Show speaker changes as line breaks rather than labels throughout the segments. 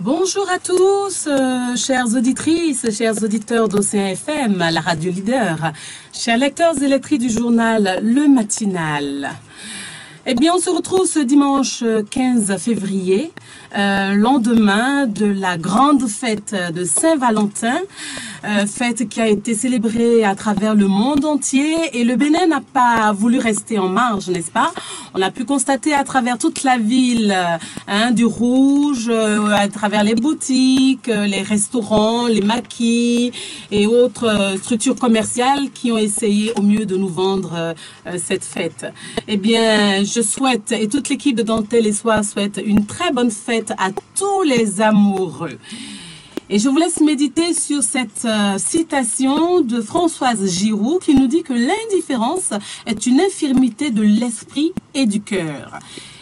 Bonjour à tous, chères auditrices, chers auditeurs d'Océan FM, la radio leader, chers lecteurs et lectrices du journal Le Matinal. Eh bien, on se retrouve ce dimanche 15 février, lendemain de la grande fête de Saint-Valentin, fête qui a été célébrée à travers le monde entier, et le Bénin n'a pas voulu rester en marge, n'est-ce pas? On a pu constater à travers toute la ville du rouge, à travers les boutiques, les restaurants, les maquis et autres structures commerciales qui ont essayé au mieux de nous vendre cette fête. Eh bien, je souhaite, et toute l'équipe de Dentelle et Soie souhaite une très bonne fête à tous les amoureux. Et je vous laisse méditer sur cette citation de Françoise Giroud qui nous dit que l'indifférence est une infirmité de l'esprit et du cœur.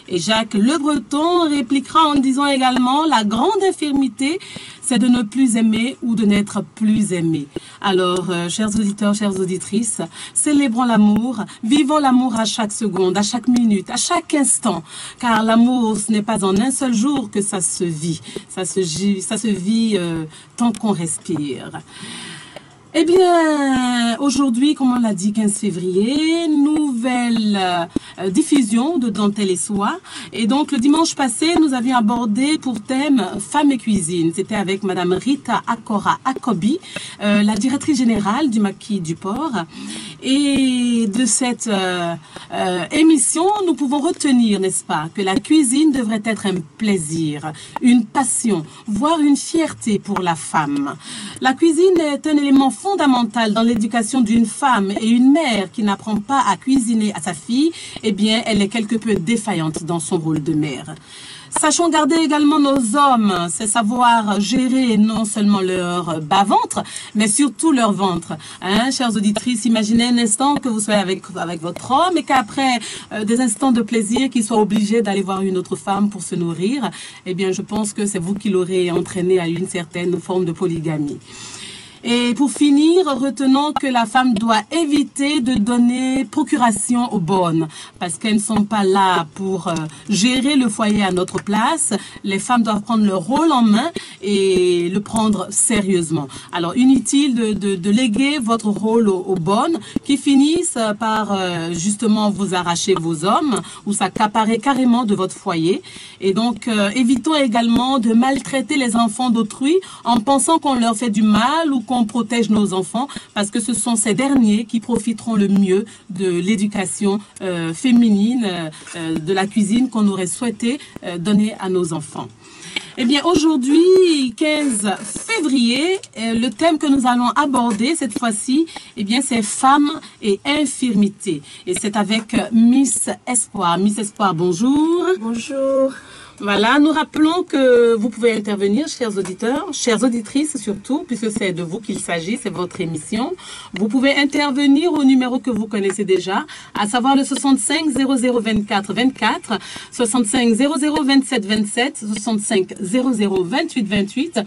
Et Jacques Le Breton répliquera en disant également « La grande infirmité, c'est de ne plus aimer ou de n'être plus aimé. » Alors, chers auditeurs, chères auditrices, célébrons l'amour, vivons l'amour à chaque seconde, à chaque minute, à chaque instant. Car l'amour, ce n'est pas en un seul jour que ça se vit. Ça se vit tant qu'on respire. Eh bien, aujourd'hui, comme on l'a dit, 15 février, nouvelle diffusion de Dentelle et Soie. Et donc, le dimanche passé, nous avions abordé pour thème Femmes et cuisine. C'était avec Madame Rita Akora Akobi, la directrice générale du Maquis du Port. Et de cette émission, nous pouvons retenir, n'est-ce pas, que la cuisine devrait être un plaisir, une passion, voire une fierté pour la femme. La cuisine est un élément fondamental dans l'éducation d'une femme, et une mère qui n'apprend pas à cuisiner à sa fille, eh bien, elle est quelque peu défaillante dans son rôle de mère. Sachons garder également nos hommes, c'est savoir gérer non seulement leur bas-ventre, mais surtout leur ventre. Chères auditrices, imaginez un instant que vous soyez avec votre homme et qu'après des instants de plaisir, qu'il soit obligé d'aller voir une autre femme pour se nourrir. Eh bien, je pense que c'est vous qui l'aurez entraîné à une certaine forme de polygamie. Et pour finir, retenons que la femme doit éviter de donner procuration aux bonnes, parce qu'elles ne sont pas là pour gérer le foyer à notre place. Les femmes doivent prendre leur rôle en main et le prendre sérieusement. Alors, inutile de léguer votre rôle aux bonnes qui finissent par justement vous arracher vos hommes ou s'accaparer carrément de votre foyer. Et donc, évitons également de maltraiter les enfants d'autrui en pensant qu'on leur fait du mal ou qu'on protège nos enfants, parce que ce sont ces derniers qui profiteront le mieux de l'éducation féminine, de la cuisine qu'on aurait souhaité donner à nos enfants. Eh bien, aujourd'hui, 15 février, le thème que nous allons aborder cette fois-ci, eh bien, c'est femmes et infirmité. Et c'est avec Miss Espoir. Miss Espoir, bonjour.
Bonjour.
Voilà, nous rappelons que vous pouvez intervenir, chers auditeurs, chères auditrices surtout, puisque c'est de vous qu'il s'agit, c'est votre émission. Vous pouvez intervenir au numéro que vous connaissez déjà, à savoir le 65 00 24 24, 65 00 27 27, 65 00 28 28,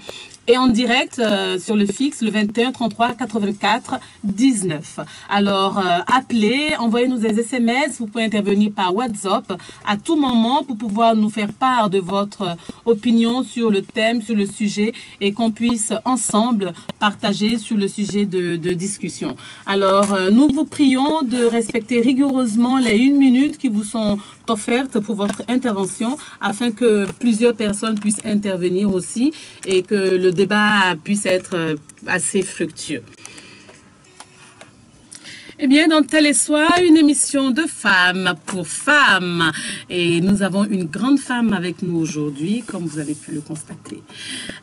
et en direct sur le fixe, le 21 33 84 19. Alors, appelez, envoyez-nous des SMS, vous pouvez intervenir par WhatsApp à tout moment pour pouvoir nous faire part de votre opinion sur le thème, sur le sujet, et qu'on puisse ensemble partager sur le sujet de discussion. Alors, nous vous prions de respecter rigoureusement les 1 minute qui vous sont offertes pour votre intervention, afin que plusieurs personnes puissent intervenir aussi et que le débat puisse être assez fructueux. Eh bien, Dentelle et Soie, une émission de femmes pour femmes. Et nous avons une grande femme avec nous aujourd'hui, comme vous avez pu le constater.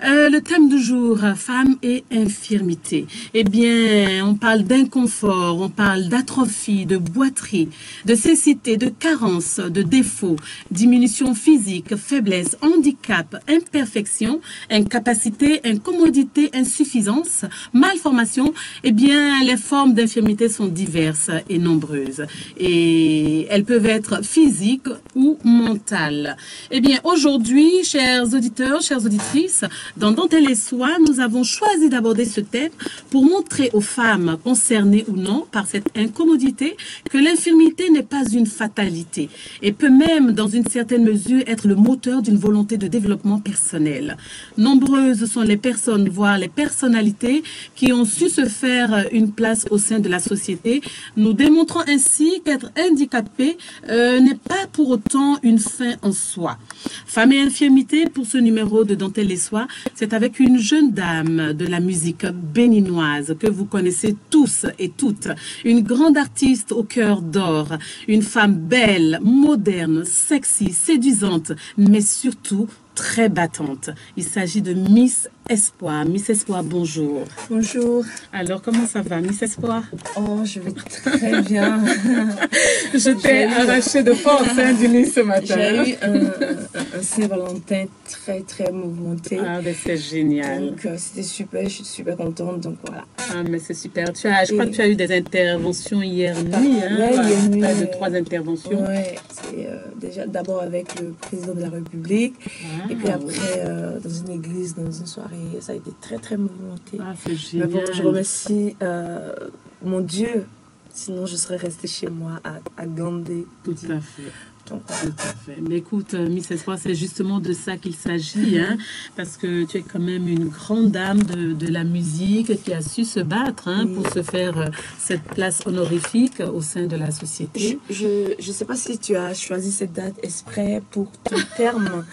Le thème du jour, femmes et infirmité. Eh bien, on parle d'inconfort, on parle d'atrophie, de boiterie, de cécité, de carence, de défaut, diminution physique, faiblesse, handicap, imperfection, incapacité, incommodité, insuffisance, malformation. Eh bien, les formes d'infirmité sont diverses. diverses et nombreuses. Et elles peuvent être physiques ou mentales. Eh bien, aujourd'hui, chers auditeurs, chères auditrices, dans Dentelle et Soie, nous avons choisi d'aborder ce thème pour montrer aux femmes concernées ou non par cette incommodité que l'infirmité n'est pas une fatalité et peut même, dans une certaine mesure, être le moteur d'une volonté de développement personnel. Nombreuses sont les personnes, voire les personnalités, qui ont su se faire une place au sein de la société, nous démontrant ainsi qu'être handicapé n'est pas pour autant une fin en soi. Femmes et infirmité, pour ce numéro de Dentelle et Soie, c'est avec une jeune dame de la musique béninoise que vous connaissez tous et toutes, une grande artiste au cœur d'or, une femme belle, moderne, sexy, séduisante, mais surtout très battante. Il s'agit de Miss Espoir. Miss Espoir, bonjour.
Bonjour.
Alors, comment ça va, Miss Espoir?
Oh, je vais très bien.
Je t'ai arraché de force du lit ce matin.
J'ai eu un Saint-Valentin très, très mouvementé.
Ah, mais c'est génial.
Donc, c'était super, je suis super contente. Donc, voilà.
Ah, mais c'est super. Je crois que tu as eu des interventions hier nuit.
Hier nuit.
Près de 3 interventions.
Oui, c'est déjà d'abord avec le président de la République. Et puis après, dans une église, dans une soirée, ça a été très, très mouvementé.
Ah, c'est génial.
Mais bon, je remercie mon Dieu. Sinon, je serais restée chez moi à Gandé.
Tout à fait.
Donc,
tout à fait. Mais écoute, Miss Espoir, c'est justement de ça qu'il s'agit, hein, parce que tu es quand même une grande dame de la musique qui a su se battre pour se faire cette place honorifique au sein de la société.
Je ne sais pas si tu as choisi cette date exprès pour ton terme,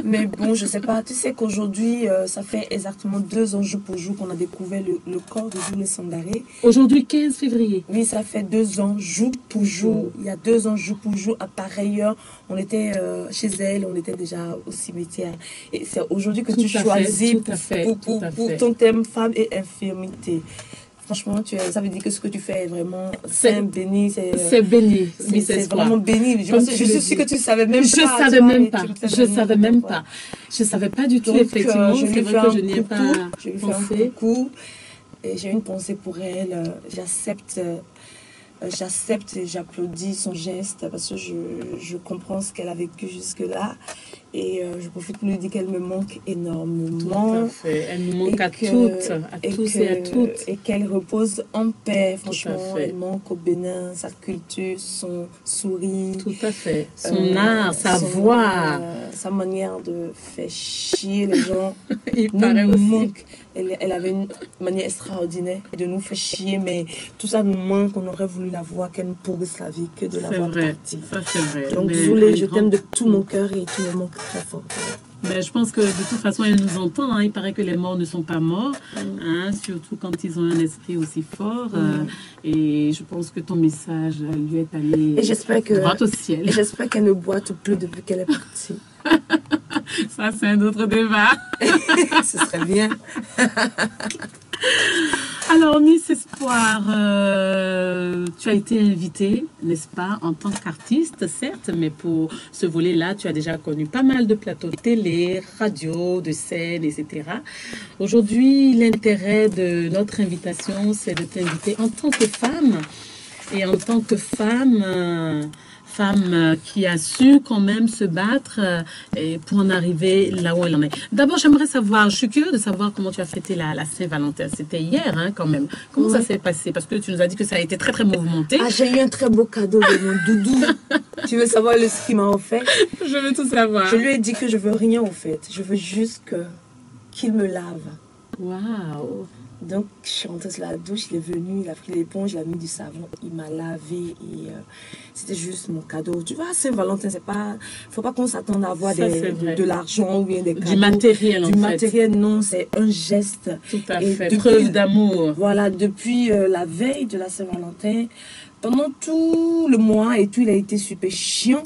mais bon, je ne sais pas. Tu sais qu'aujourd'hui, ça fait exactement 2 ans jour pour jour qu'on a découvert le corps de Julie Sandaré.
Aujourd'hui, 15 février.
Oui, ça fait 2 ans jour pour jour. Il y a 2 ans jour pour jour, à pareille heure, on était chez elle, on était déjà au cimetière. Et c'est aujourd'hui que tu choisis pour ton thème femme et infirmité. Franchement, ça veut dire que ce que tu fais est vraiment saint, béni.
C'est béni.
C'est vraiment béni. Je suis sûre que tu ne savais même pas.
Je ne savais même pas. Je ne savais même pas. Je ne savais pas du tout, effectivement. C'est vrai que je n'y ai pas pensé.
Je lui fais un coucou. Et j'ai une pensée pour elle. J'accepte et j'applaudis son geste parce que je comprends ce qu'elle a vécu jusque-là. Et je profite pour lui dire qu'elle me manque énormément.
Tout à fait. Elle nous manque à toutes, à tous et à toutes.
Et qu'elle repose en paix. Franchement, elle manque au Bénin, sa culture, son sourire.
Tout à fait. Son art, sa voix.
Sa manière de faire chier les gens.
Il paraît aussi.
Manque. Elle avait une manière extraordinaire de nous faire chier, mais tout ça nous manque. On aurait voulu la voir, qu'elle nous pourrisse la vie, que de la voir partie.
Ça, c'est vrai.
Donc, désolée, je t'aime de tout mon cœur et tu me manques très fort.
Ben, je pense que de toute façon, elle nous entend. Il paraît que les morts ne sont pas morts, surtout quand ils ont un esprit aussi fort. Et je pense que ton message lui est allé droit au ciel.
Et j'espère qu'elle ne boite plus depuis qu'elle est partie.
Ça, c'est un autre débat.
Ce serait bien.
Alors, Miss Espoir, tu as été invitée, n'est-ce pas, en tant qu'artiste, certes, mais pour ce volet-là, tu as déjà connu pas mal de plateaux de télé, radio, de scène, etc. Aujourd'hui, l'intérêt de notre invitation, c'est de t'inviter en tant que femme, et en tant que femme qui a su quand même se battre pour en arriver là où elle en est. D'abord, j'aimerais savoir, je suis curieuse de savoir comment tu as fêté la Saint-Valentin. C'était hier, quand même. Comment ça s'est passé? Parce que tu nous as dit que ça a été très, très mouvementé.
Ah, j'ai eu un très beau cadeau de mon doudou. Tu veux savoir ce qu'il m'a offert?
Je veux tout savoir.
Je lui ai dit que je veux rien, au fait. Je veux juste qu'il me lave.
Waouh!
Donc, je suis rentrée sur la douche, il est venu, il a pris l'éponge, il a mis du savon, il m'a lavé et c'était juste mon cadeau. Tu vois, Saint-Valentin, c'est pas... faut pas qu'on s'attende à avoir de l'argent ou bien des cadeaux.
Du matériel,
Du matériel, non, c'est un geste.
Tout à fait, preuve d'amour.
Voilà, depuis la veille de la Saint-Valentin, pendant tout le mois et tout, il a été super chiant.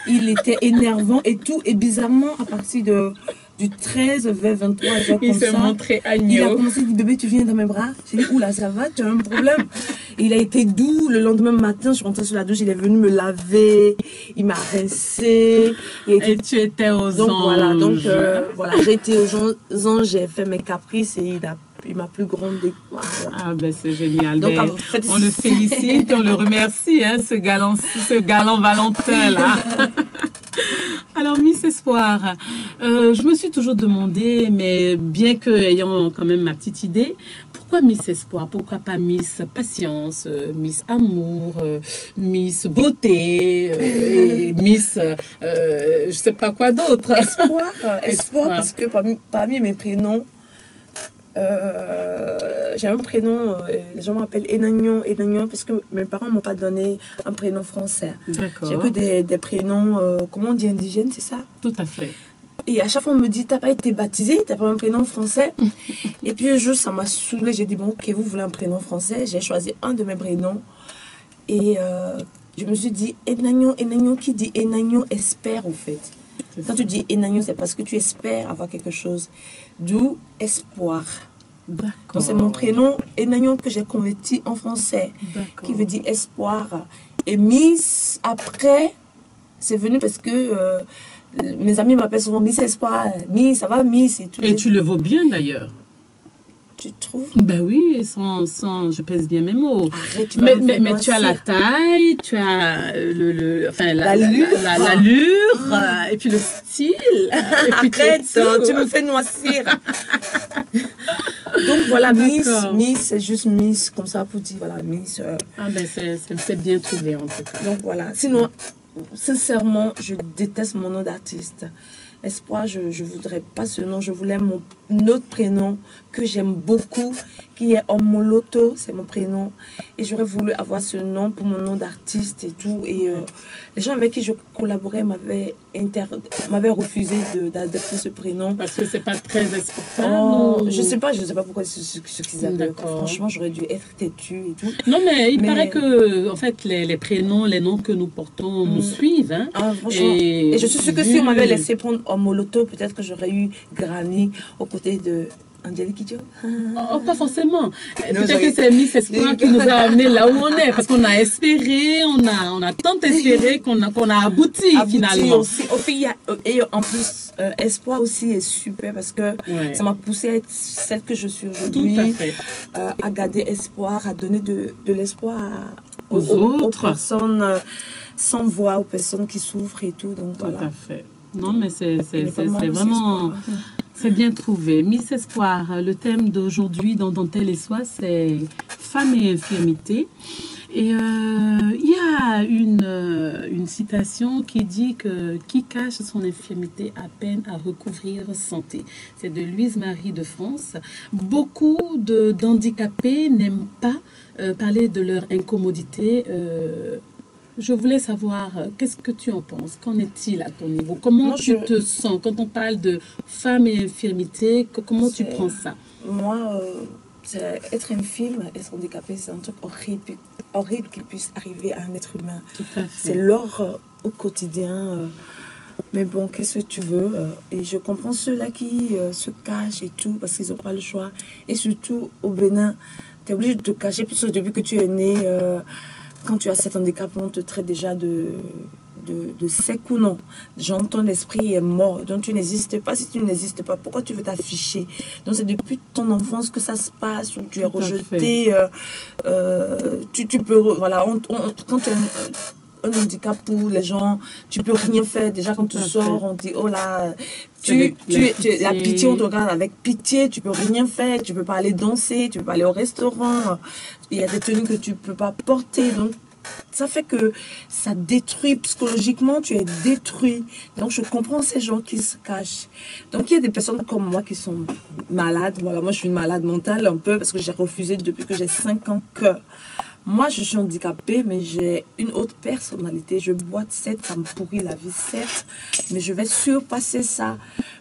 Il était énervant et tout. Et bizarrement, à partir du 13 vers 23,
il s'est montré agneau.
Il a commencé à dire, bébé, tu viens dans mes bras. J'ai dit, oula, ça va, tu as un problème. Il a été doux. Le lendemain matin, je suis rentrée sur la douche, il est venu me laver. Il m'a rincé.
Et tu étais aux anges.
Voilà, donc, voilà, j'ai été aux anges, j'ai fait mes caprices et il a ma plus grande... Voilà.
Ah ben c'est génial.
Donc,
Ben, on le félicite, on le remercie, hein, ce galant Valentin là. Alors Miss Espoir, je me suis toujours demandé, mais bien que ayant quand même ma petite idée, pourquoi Miss Espoir? Pourquoi pas Miss Patience, Miss Amour, Miss Beauté, et Miss je sais pas quoi d'autre.
Espoir, parce que parmi mes prénoms, j'ai un prénom, les gens m'appellent Enagnon, parce que mes parents m'ont pas donné un prénom français. J'ai que des prénoms, comment on dit, indigènes, c'est ça?
Tout à fait.
Et à chaque fois, on me dit, t'as pas été baptisé, t'as pas un prénom français. Et puis un jour, ça m'a saoulée. J'ai dit, bon, ok, vous voulez un prénom français. J'ai choisi un de mes prénoms. Et je me suis dit, Enagnon, qui dit Enagnon espère, en fait. Quand tu dis Enagnon, c'est parce que tu espères avoir quelque chose. D'où espoir. Donc c'est mon prénom Enagnon que j'ai converti en français, qui veut dire espoir. Et Miss, après, c'est venu parce que mes amis m'appellent souvent Miss Espoir. Miss, ça va Miss et tout.
Et tu le vaux bien d'ailleurs.
Tu trouves?
Ben oui, sans je pèse bien mes mots.
Arrête,
mais tu as la taille, tu as l'allure, et puis le style. Et puis
arrête, tu me fais noircir. Donc voilà, Miss, c'est juste Miss, comme ça pour dire, voilà, Miss.
Ah ben c'est bien trouvé en tout cas.
Donc voilà, sinon, sincèrement, je déteste mon nom d'artiste. Espoir, je ne voudrais pas ce nom, je voulais mon autre prénom que j'aime beaucoup, qui est Omoloto, c'est mon prénom. Et j'aurais voulu avoir ce nom pour mon nom d'artiste et tout. Et les gens avec qui je collaborais m'avaient refusé d'adopter ce prénom.
Parce que c'est pas très exportable.
Je sais pas pourquoi ce qu'ils appellent. Franchement, j'aurais dû être têtue et tout.
Non, mais il paraît que, en fait, les prénoms, les noms que nous portons nous suivent. Hein.
Ah, et je suis sûre que si on m'avait laissé prendre Omoloto, peut-être que j'aurais eu Granny aux côtés de Angélique Kidjo.
Oh, pas forcément. Peut-être que c'est Miss Espoir qui nous a amenés là où on est. Parce qu'on a espéré, on a tant espéré qu'on a abouti finalement.
Aussi. Et en plus, Espoir aussi est super parce que ça m'a poussée à être celle que je suis aujourd'hui.
Tout à fait.
À garder espoir, à donner de l'espoir
aux
personnes sans voix, aux personnes qui souffrent et tout. Donc, voilà.
Tout à fait. Non, mais c'est vraiment... C'est bien trouvé. Miss Espoir, le thème d'aujourd'hui dans Dentelle et Soie, c'est femmes et infirmité. Et il y a une citation qui dit que qui cache son infirmité a peine à recouvrir santé. C'est de Louise Marie de France. Beaucoup d'handicapés n'aiment pas parler de leur incommodité. Je voulais savoir, qu'est-ce que tu en penses? Qu'en est-il à ton niveau? Comment tu te sens quand on parle de femmes et infirmité? Comment tu prends ça?
Moi, être infirme, être handicapé, c'est un truc horrible qui puisse arriver à un être humain. C'est l'horreur au quotidien. Mais bon, qu'est-ce que tu veux? Et je comprends ceux-là qui se cachent et tout, parce qu'ils n'ont pas le choix. Et surtout, au Bénin, tu es obligé de te cacher, puisque depuis que tu es né... quand tu as cet handicap, on te traite déjà de sec ou non. Genre, ton esprit est mort. Donc, tu n'existes pas. Si tu n'existes pas, pourquoi tu veux t'afficher? Donc, c'est depuis ton enfance que ça se passe, où tu es rejeté. Tu peux... Voilà, quand tu as un handicap pour les gens, tu peux rien faire. Déjà, quand tu sors, on dit, oh là... la pitié, on te regarde avec pitié, tu peux rien faire, tu peux pas aller danser, tu peux pas aller au restaurant, il y a des tenues que tu peux pas porter, donc ça fait que ça détruit psychologiquement, tu es détruit. Donc je comprends ces gens qui se cachent. Donc il y a des personnes comme moi qui sont malades. Voilà, moi je suis une malade mentale un peu parce que j'ai refusé depuis que j'ai 5 ans que... Moi, je suis handicapée, mais j'ai une autre personnalité. Je boite, certes, ça me pourrit la vie, certes, mais je vais surpasser ça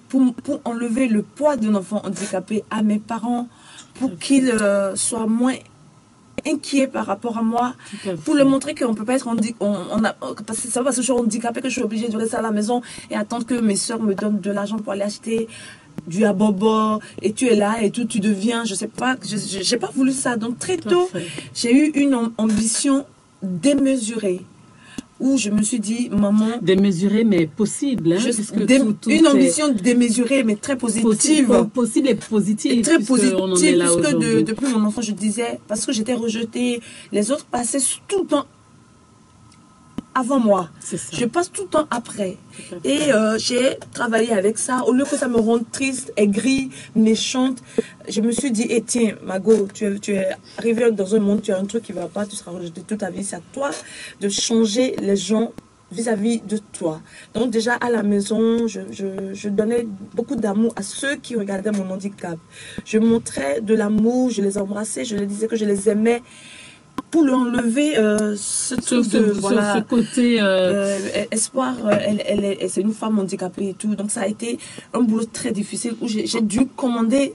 pour enlever le poids d'un enfant handicapé à mes parents, pour qu'ils soient moins inquiets par rapport à moi, pour leur montrer qu'on ne peut pas être handicapé. C'est ça parce que je suis handicapée que je suis obligée de rester à la maison et attendre que mes soeurs me donnent de l'argent pour aller acheter du abobo, et tu es là et tout, tu deviens, je sais pas, j'ai pas voulu ça. Donc très tôt, j'ai eu une ambition démesurée où je me suis dit, maman...
Démesuré, mais possible. Hein,
une ambition démesurée, mais très positive.
Possible et positive.
Et très positive, puisque depuis mon enfant, je disais, parce que j'étais rejetée, les autres passaient tout le temps avant moi. Je passe tout le temps après. Et j'ai travaillé avec ça. Au lieu que ça me rende triste, aigrie, méchante, je me suis dit, eh, tiens, Margot, tu es arrivée dans un monde, tu as un truc qui ne va pas, tu seras rejetée toute ta vie. C'est à toi de changer les gens vis-à-vis de toi. Donc déjà à la maison, je donnais beaucoup d'amour à ceux qui regardaient mon handicap. Je montrais de l'amour, je les embrassais, je leur disais que je les aimais, pour lui enlever ce
côté
espoir. C'est une femme handicapée et tout, donc ça a été un boulot très difficile où j'ai dû commander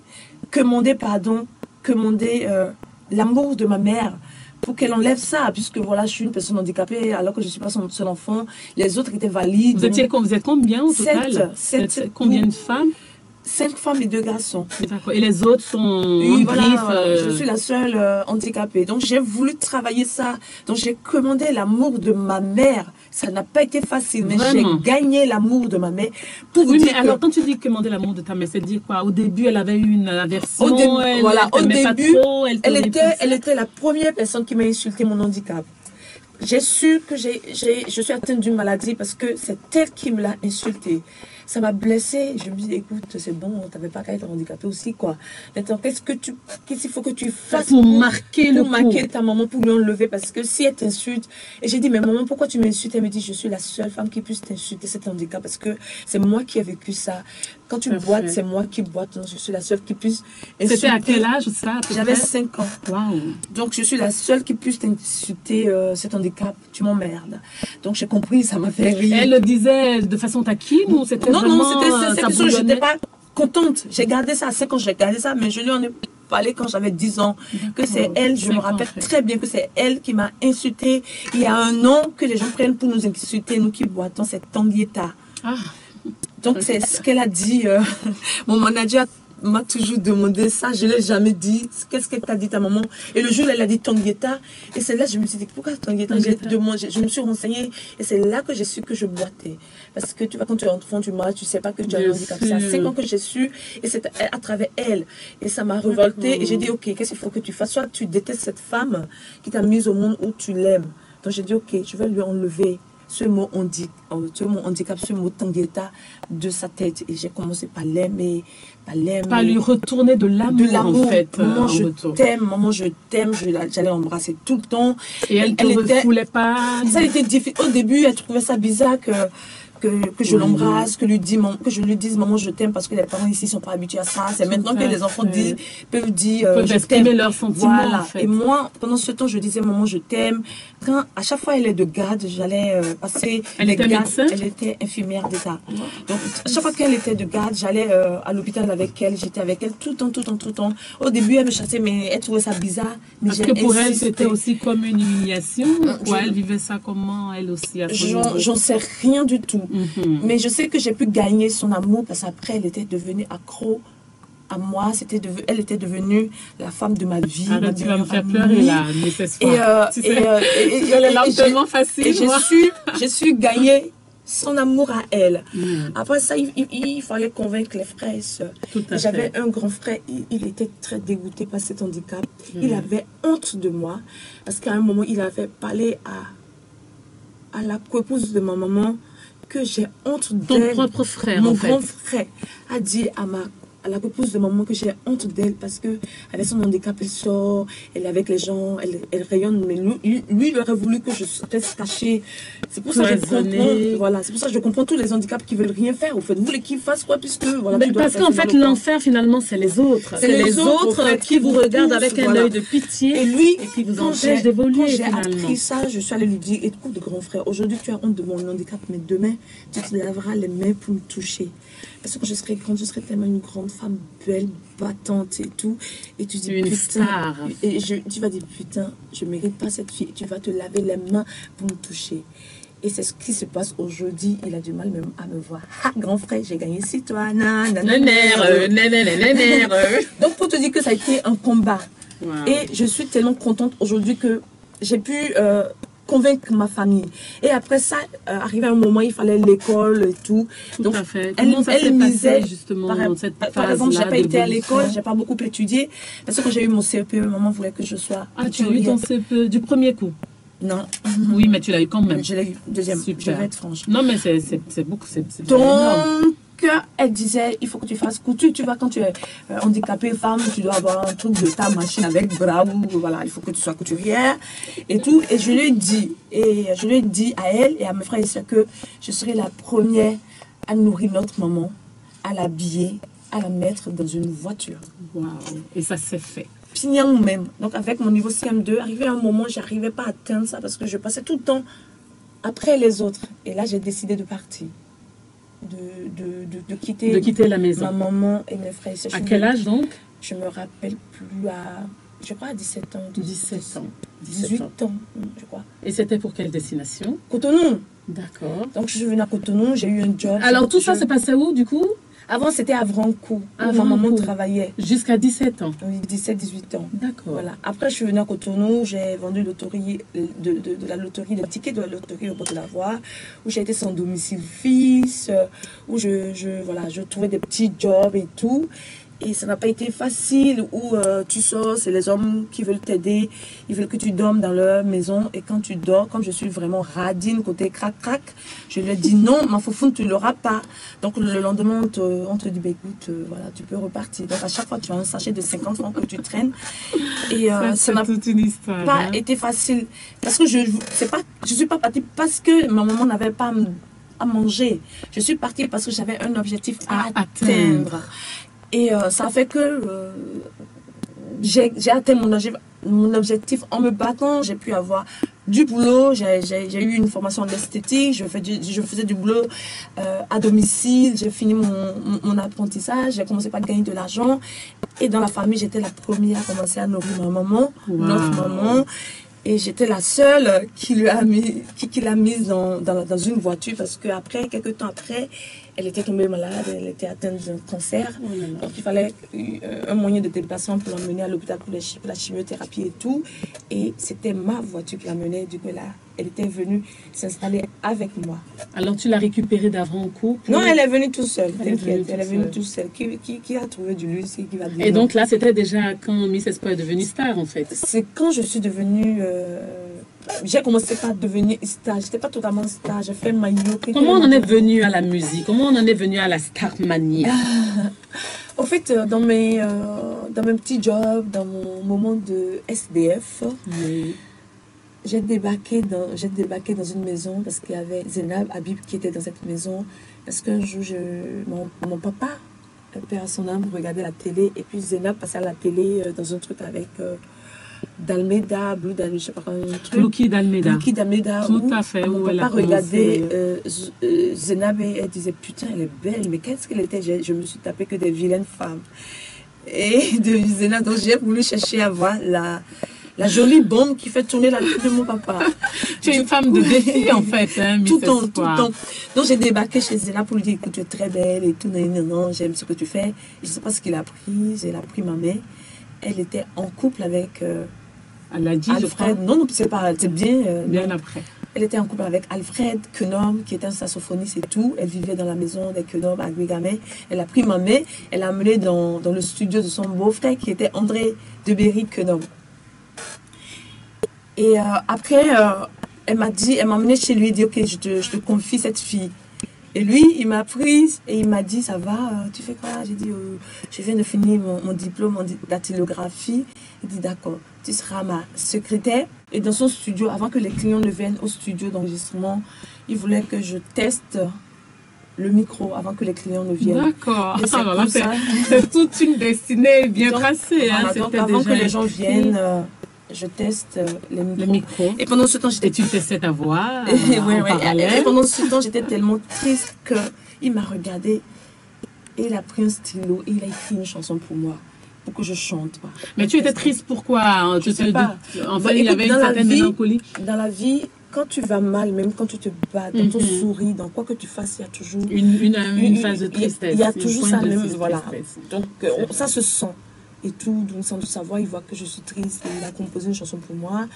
l'amour de ma mère pour qu'elle enlève ça, puisque voilà, je suis une personne handicapée alors que je ne suis pas son seul enfant. Les autres étaient valides.
Vous êtes combien au total? Combien de femmes?
5 femmes et 2 garçons.
Et les autres sont
Je suis la seule handicapée. Donc j'ai voulu travailler ça. Donc j'ai commandé l'amour de ma mère. Ça n'a pas été facile, mais j'ai gagné l'amour de ma mère.
Alors quand tu dis commander l'amour de ta mère, c'est dire quoi? Au début, elle avait eu une aversion.
Au début, elle était la première personne qui m'a insulté mon handicap. J'ai su que je suis atteinte d'une maladie parce que c'est elle qui me l'a insultée. Ça m'a blessée. Je me dis, écoute, c'est bon, tu n'avais pas qu'à être handicapée aussi, quoi. Maintenant, qu'est-ce qu'il faut que tu fasses
pour marquer
ta maman, pour lui enlever? Parce que si elle t'insulte, et j'ai dit, mais maman, pourquoi tu m'insultes? Elle me dit, je suis la seule femme qui puisse t'insulter cet handicap parce que c'est moi qui ai vécu ça. Quand tu boites, c'est moi qui boite. Donc, je suis la seule qui puisse insulter.
C'était à quel âge, ça?
J'avais 5 ans.
Wow.
Donc, je suis la seule qui puisse t'insulter cet handicap. Tu m'emmerdes. Donc, j'ai compris, ça m'a fait rire.
Elle le disait de façon taquine ou c'était
Non, c'était que je n'étais pas contente. J'ai gardé ça à 5 ans, j'ai gardé ça, mais je lui en ai parlé quand j'avais 10 ans. Que c'est elle, je me rappelle très bien que c'est elle qui m'a insultée. Il y a un nom que les gens prennent pour nous insulter, nous qui boitons, c'est Tanguieta. Donc, c'est ce qu'elle a dit. Mon manager m'a toujours demandé ça, je ne l'ai jamais dit. Qu'est-ce qu'elle t'a dit ta maman? Et le jour où elle a dit Tanguieta, et c'est là que je me suis dit, pourquoi Tanguieta? Je me suis renseignée et c'est là que j'ai su que je boitais. Parce que tu vois, quand tu es enfant, tu ne sais pas que tu as un handicap. C'est à 5 ans que j'ai su et c'est à travers elle. Et ça m'a révoltée et j'ai dit, ok, qu'est-ce qu'il faut que tu fasses? Soit tu détestes cette femme qui t'a mise au monde où tu l'aimes. Donc j'ai dit, ok, je vais lui enlever ce mot handicap, ce mot Tanguieta de sa tête. Et j'ai commencé par l'aimer,
par lui retourner de l'amour, en fait.
Maman, je t'aime, j'allais l'embrasser tout le temps.
Et elle ne voulait pas.
Ça a été difficile. Au début, elle trouvait ça bizarre que je l'embrasse, que je lui dise maman je t'aime, parce que les parents ici sont pas habitués à ça. C'est maintenant que les enfants peuvent dire je t'aime,
leurs sentiments.
Voilà.
En fait.
Et moi, pendant ce temps, je disais maman je t'aime. Quand à chaque fois elle est de garde, j'allais passer les gardes. Elle était infirmière d'État. Donc à chaque fois qu'elle était de garde, j'allais à l'hôpital avec elle. J'étais avec elle tout le temps. Au début, elle me chassait, mais elle trouvait ça bizarre. Mais
parce que pour elle, c'était aussi comme une humiliation. Elle vivait ça comment elle aussi?
J'en sais rien du tout. Mais je sais que j'ai pu gagner son amour parce qu'après, elle était devenue accro à moi. Elle était devenue la femme de ma vie.
Arrête, tu vas me faire pleurer là, mais c'est tellement facile.
Et j'ai su gagner son amour à elle. Après ça, il fallait convaincre les frères et sœurs. J'avais un grand frère, il était très dégoûté par cet handicap. Il avait honte de moi parce qu'à un moment, il avait parlé à la coépouse de ma maman que j'ai honte d'elle.
Ton propre frère,
mon grand frère a dit à la coépouse de maman que j'ai honte d'elle parce que avec son handicap, elle sort, elle est avec les gens, elle rayonne, mais lui, il aurait voulu que je reste cachée. C'est pour ça que je comprends. Voilà, c'est pour ça que je comprends tous les handicaps qui veulent rien faire. Au fait, vous voulez qu'ils fassent quoi puisque voilà.
Parce qu'en fait, l'enfer finalement, c'est les autres. C'est les autres qui vous regardent avec un œil de pitié et qui vous empêchent d'évoluer.
Quand j'ai appris ça, je suis allée lui dire, écoute, grand frère, aujourd'hui tu as honte de mon handicap, mais demain tu te laveras les mains pour me toucher. Parce que quand je serai grande, je serai tellement une grande femme belle, battante et tout. Et tu dis,
une
putain.
Star.
Et tu vas dire, putain, je ne mérite pas cette fille. Et tu vas te laver les mains pour me toucher. Et c'est ce qui se passe aujourd'hui. Il a du mal même à me voir. Ah, grand frère, j'ai gagné si toi. Donc, pour te dire que ça a été un combat. Wow. Et je suis tellement contente aujourd'hui que j'ai pu convaincre ma famille. Et après ça, arrivé un moment, il fallait l'école et tout.
Donc, à fait. Comment ça s'est passé, justement, dans cette phase-là?
Par exemple, j'ai pas été à l'école, j'ai pas beaucoup étudié. Parce que quand j'ai eu mon CEPE, maman voulait que je sois...
Ah, tu as eu ton CEPE du premier coup?
Non.
Oui, mais tu l'as eu quand même.
Je l'ai eu deuxième.
Super.
Je vais être franche.
Non, mais c'est beaucoup, c'est
donc, elle disait, il faut que tu fasses couture. Tu vois, quand tu es handicapée femme, tu dois avoir un truc de ta machine avec bras ou voilà, il faut que tu sois couturière et tout. Et je lui ai dit, à elle et à mes frères et sœurs que je serais la première à nourrir notre maman, à l'habiller, à la mettre dans une voiture.
Waouh. Et ça s'est fait.
Pignon même. Donc avec mon niveau CM2, arrivé à un moment, j'arrivais pas à atteindre ça parce que je passais tout le temps après les autres. Et là, j'ai décidé de partir. De quitter
la maison.
Ma maman et mes frères.
À quel âge donc?
Je me rappelle plus je crois à 17 ans.
17 ans.
18 ans, je crois.
Et c'était pour quelle destination?
Cotonou.
D'accord.
Donc je suis venue à Cotonou, j'ai eu un job.
Alors tout ça se passait où du coup?
Avant c'était à Vrancourt, où ma maman travaillait.
Jusqu'à 17 ans?
Oui, 17-18 ans.
D'accord.
Voilà. Après je suis venue à Cotonou, j'ai vendu de la loterie, le ticket de la loterie au bord de la voie, où j'ai été sans domicile fixe, où je trouvais des petits jobs et tout. Et ça n'a pas été facile, où tu sors, c'est les hommes qui veulent t'aider, ils veulent que tu dormes dans leur maison. Et quand tu dors, comme je suis vraiment radine, côté crac-crac, je leur dis non, ma foufoune, tu ne l'auras pas. Donc le lendemain, on te dit, bah, écoute, voilà, tu peux repartir. Donc à chaque fois, tu as un sachet de 50 francs que tu traînes. Et ça n'a pas été facile. Parce que je ne suis pas partie parce que ma maman n'avait pas à manger. Je suis partie parce que j'avais un objectif à atteindre. Et ça fait que j'ai atteint mon objectif en me battant. J'ai pu avoir du boulot. J'ai eu une formation en esthétique. Je faisais du boulot à domicile. J'ai fini mon apprentissage. J'ai commencé par gagner de l'argent. Et dans la famille, j'étais la première à commencer à nourrir ma maman, notre maman. Et j'étais la seule qui l'a mise dans une voiture parce qu'après, quelques temps après, elle était tombée malade, elle était atteinte d'un cancer. Donc il fallait un moyen de déplacement pour l'emmener à l'hôpital pour la chimiothérapie et tout. Et c'était ma voiture qui l'amenait. Du coup, là, elle était venue s'installer avec moi.
Alors tu l'as récupérée d'Avrancourt?
Non, elle est venue toute seule. Elle est venue toute seule. Qui a trouvé du luxe et qui va dire.
Et donc là, c'était déjà quand Miss Espoir est devenue star en fait?
C'est quand je suis devenue... j'ai commencé par devenir star. Je n'étais pas totalement star. J'ai fait maillot.
Comment on en est venu à la musique? Comment on en est venu à la starmania?
Au fait, dans mes petits jobs, dans mon moment de SDF, oui. J'ai débarqué dans une maison parce qu'il y avait Zénab Habib qui était dans cette maison. Parce qu'un jour, mon papa, père à son âme, regardait la télé. Et puis Zénab passait à la télé dans un truc avec... Dalmeda, Blue Dalmeda, je sais pas un truc.
Lucky Dalmeda.
Tout
à fait.
Mon papa regardait Zénab et elle disait putain, elle est belle, mais qu'est-ce qu'elle était? Je me suis tapé que des vilaines femmes. Et de Zénab, donc j'ai voulu chercher à voir la jolie bombe qui fait tourner la tête de mon papa.
Tu es une femme de défi en fait, hein,
tout le temps. Donc j'ai débarqué chez Zénab pour lui dire que tu es très belle et tout, non, j'aime ce que tu fais. Je ne sais pas ce qu'il a pris, il a pris ma main. Elle était en couple avec Alfred. Non, c'est bien
après.
Elle était en couple avec Alfred Quenom, qui était un saxophoniste et tout. Elle vivait dans la maison des Quenom à Guégamé. Elle a pris ma main, elle l'a amenée dans le studio de son beau-frère, qui était André de Berry Quenom. Et après, elle m'a emmenée chez lui et dit, ok, je te confie cette fille. Et lui, il m'a prise et il m'a dit, ça va, tu fais quoi? J'ai dit, je viens de finir mon diplôme en dactylographie. Il dit, d'accord, tu seras ma secrétaire. Et dans son studio, avant que les clients ne viennent au studio d'enregistrement, il voulait que je teste le micro avant que les clients ne viennent.
D'accord. C'est toute une destinée bien tracée.
Voilà, donc avant que les gens viennent... je teste le micro. Et pendant ce temps,
j'étais... Et tu testais ta voix
Et pendant ce temps, j'étais tellement triste qu'il m'a regardé et il a pris un stylo et il a écrit une chanson pour moi, pour que je chante.
Mais tu étais triste pourquoi?
Je sais pas.
En fait, il y avait une certaine mélancolie.
Dans la vie, quand tu vas mal, même quand tu te bats, dans ton sourire, dans quoi que tu fasses, il y a toujours...
Une phase de tristesse.
Il y a toujours ça même, voilà. Donc, ça se sent. et tout. Donc, sans tout savoir, il voit que je suis triste. Et il a composé une chanson pour moi.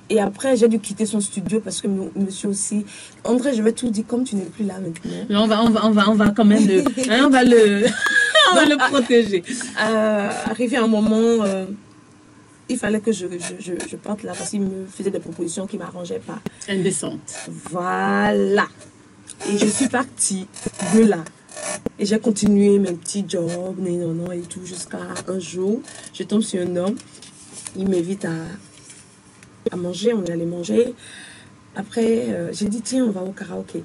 Et après, j'ai dû quitter son studio parce que monsieur aussi... André, je vais tout dire, comme tu n'es plus là maintenant.
Mais on va quand même le... Hein, on va le protéger.
Arrivé à un moment... il fallait que je parte là parce qu'il me faisait des propositions qui ne m'arrangeaient pas.
Indécentes.
Voilà. Et je suis partie de là. Et j'ai continué mes petits jobs, non, et tout, jusqu'à un jour, je tombe sur un homme. Il m'invite à manger, on allait manger. Après, j'ai dit, tiens, on va au karaoké.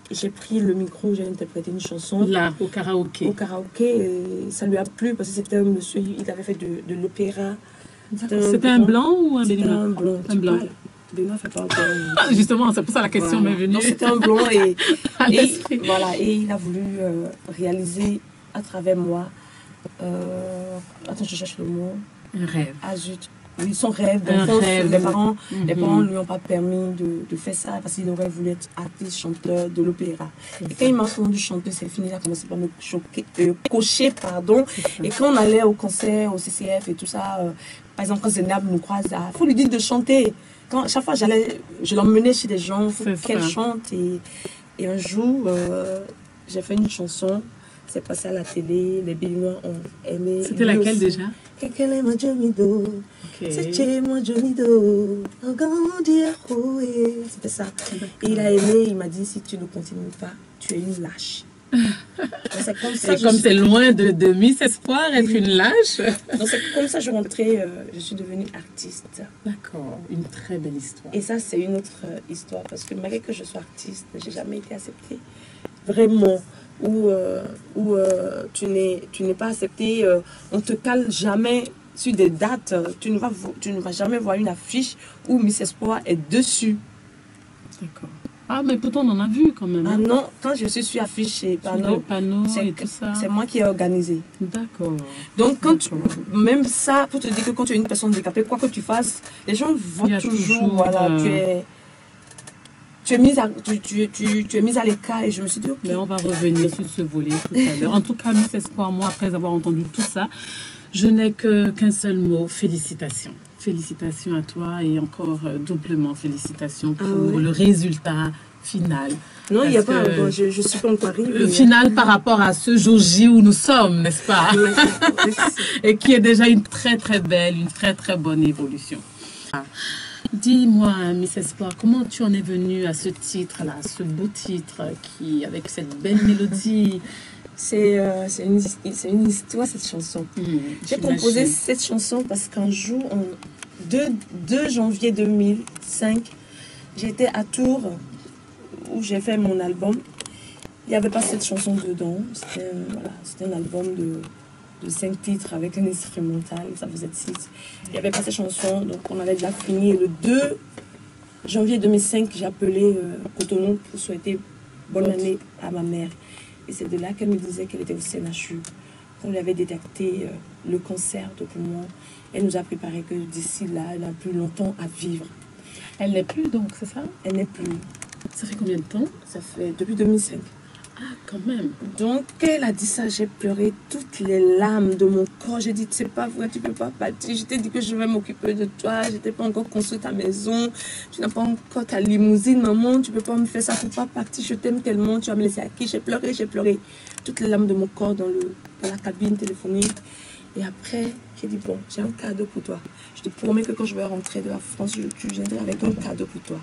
J'ai pris le micro, j'ai interprété une chanson.
Là, au karaoké.
Au karaoké, et ça lui a plu parce que c'était un monsieur, il avait fait de l'opéra.
C'était un blanc ou un béninois?
Un blanc.
Un blanc.
Béninois fait pas encore.
Justement, c'est pour ça la question m'est venue.
C'était un blond et voilà, et il a voulu réaliser à travers moi. Attends, je cherche le mot.
Un rêve.
Ah zut. Oui, son rêve d'enfance. Les parents ne lui ont pas permis de faire ça parce qu'il aurait voulu être artiste, chanteur de l'opéra. Et quand il m'a entendu chanter, c'est fini, il a commencé par me cocher. Et quand on allait au concert, au CCF et tout ça, par exemple, quand Zénab nous croise, il faut lui dire de chanter. Chaque fois, je l'emmenais chez des gens, il faut qu'elle chante. Et un jour, j'ai fait une chanson, c'est passé à la télé, les Béninois ont aimé.
C'était laquelle déjà?
C'était ça. Et il a aimé, il m'a dit, si tu ne continues pas, tu es une lâche.
C'est comme ça. Et comme c'est loin de Miss Espoir, être une lâche.
Donc c'est comme ça que je suis rentrée, je suis devenue artiste.
D'accord, une très belle histoire.
Et ça, c'est une autre histoire, parce que malgré que je sois artiste, j'ai jamais été acceptée. Vraiment. Où tu n'es pas accepté, on te cale jamais sur des dates, tu ne vas jamais voir une affiche où Miss Espoir est dessus.
D'accord. Ah, mais pourtant on en a vu quand même.
Ah non, quand je suis affichée, c'est moi qui ai organisé.
D'accord.
Donc, même ça, pour te dire que quand tu es une personne handicapée, quoi que tu fasses, les gens voient toujours, voilà, tu es mise à l'écart et je me suis dit, ok.
Mais on va revenir sur ce volet tout à l'heure. En tout cas, Miss Espoir, moi, après avoir entendu tout ça, je n'ai qu'un seul mot, félicitations. Félicitations à toi et encore doublement félicitations pour le résultat final.
Non, il n'y a pas encore, je ne suis pas encore arrivée.
Le final par rapport à ce jour J où nous sommes, n'est-ce pas? Et qui est déjà une très très belle, une très très bonne évolution. Dis-moi, Miss Espoir, comment tu en es venue à ce titre-là, ce beau titre qui, avec cette belle mélodie?
C'est une histoire, cette chanson. J'ai composé cette chanson parce qu'un jour, 2 janvier 2005, j'étais à Tours où j'ai fait mon album. Il n'y avait pas cette chanson dedans. C'était un album de 5 titres avec un instrumental, ça faisait 6. Il n'y avait pas cette chanson, donc on avait déjà fini. Et le 2 janvier 2005, j'ai appelé Cotonou pour souhaiter bonne année à ma mère. Et c'est de là qu'elle me disait qu'elle était au CNHU. On lui avait détecté le cancer de poumon. Elle nous a préparé que d'ici là, elle n'a plus longtemps à vivre.
Elle n'est plus donc, c'est ça?
Elle n'est plus.
Ça fait combien de temps?
Ça fait depuis 2005.
Ah, quand même.
Donc, quand elle a dit ça, j'ai pleuré toutes les larmes de mon corps. J'ai dit, c'est pas vrai, tu peux pas partir. Je t'ai dit que je vais m'occuper de toi. Je t'ai pas encore construit ta maison. Tu n'as pas encore ta limousine, maman. Tu peux pas me faire ça. Tu peux pas partir. Je t'aime tellement. Tu vas me laisser à qui? J'ai pleuré. Toutes les larmes de mon corps dans la cabine téléphonique. Et après, j'ai dit, bon, j'ai un cadeau pour toi. Je te promets que quand je vais rentrer de la France, je viendrai avec un cadeau pour toi.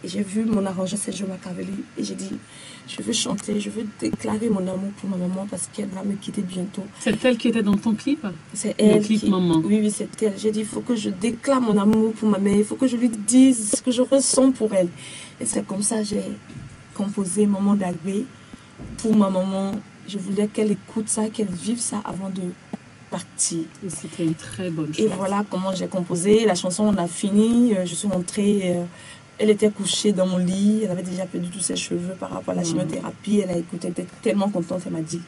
Et j'ai vu mon arrangeur Sergio Machiavelli et j'ai dit, je veux chanter, je veux déclarer mon amour pour ma maman parce qu'elle va me quitter bientôt.
C'est elle qui était dans ton clip?
C'est elle.
Le clip Maman.
Oui, c'est elle. J'ai dit, il faut que je déclare mon amour pour ma mère, il faut que je lui dise ce que je ressens pour elle. Et c'est comme ça que j'ai composé Maman d'Agbé pour ma maman. Je voulais qu'elle écoute ça, qu'elle vive ça avant de partir.
Et c'était une très bonne chose.
Et voilà comment j'ai composé. La chanson, on a fini. Je suis rentrée. Elle était couchée dans mon lit. Elle avait déjà perdu tous ses cheveux par rapport à la chimiothérapie. Elle a écouté. Elle était tellement contente. Elle m'a dit,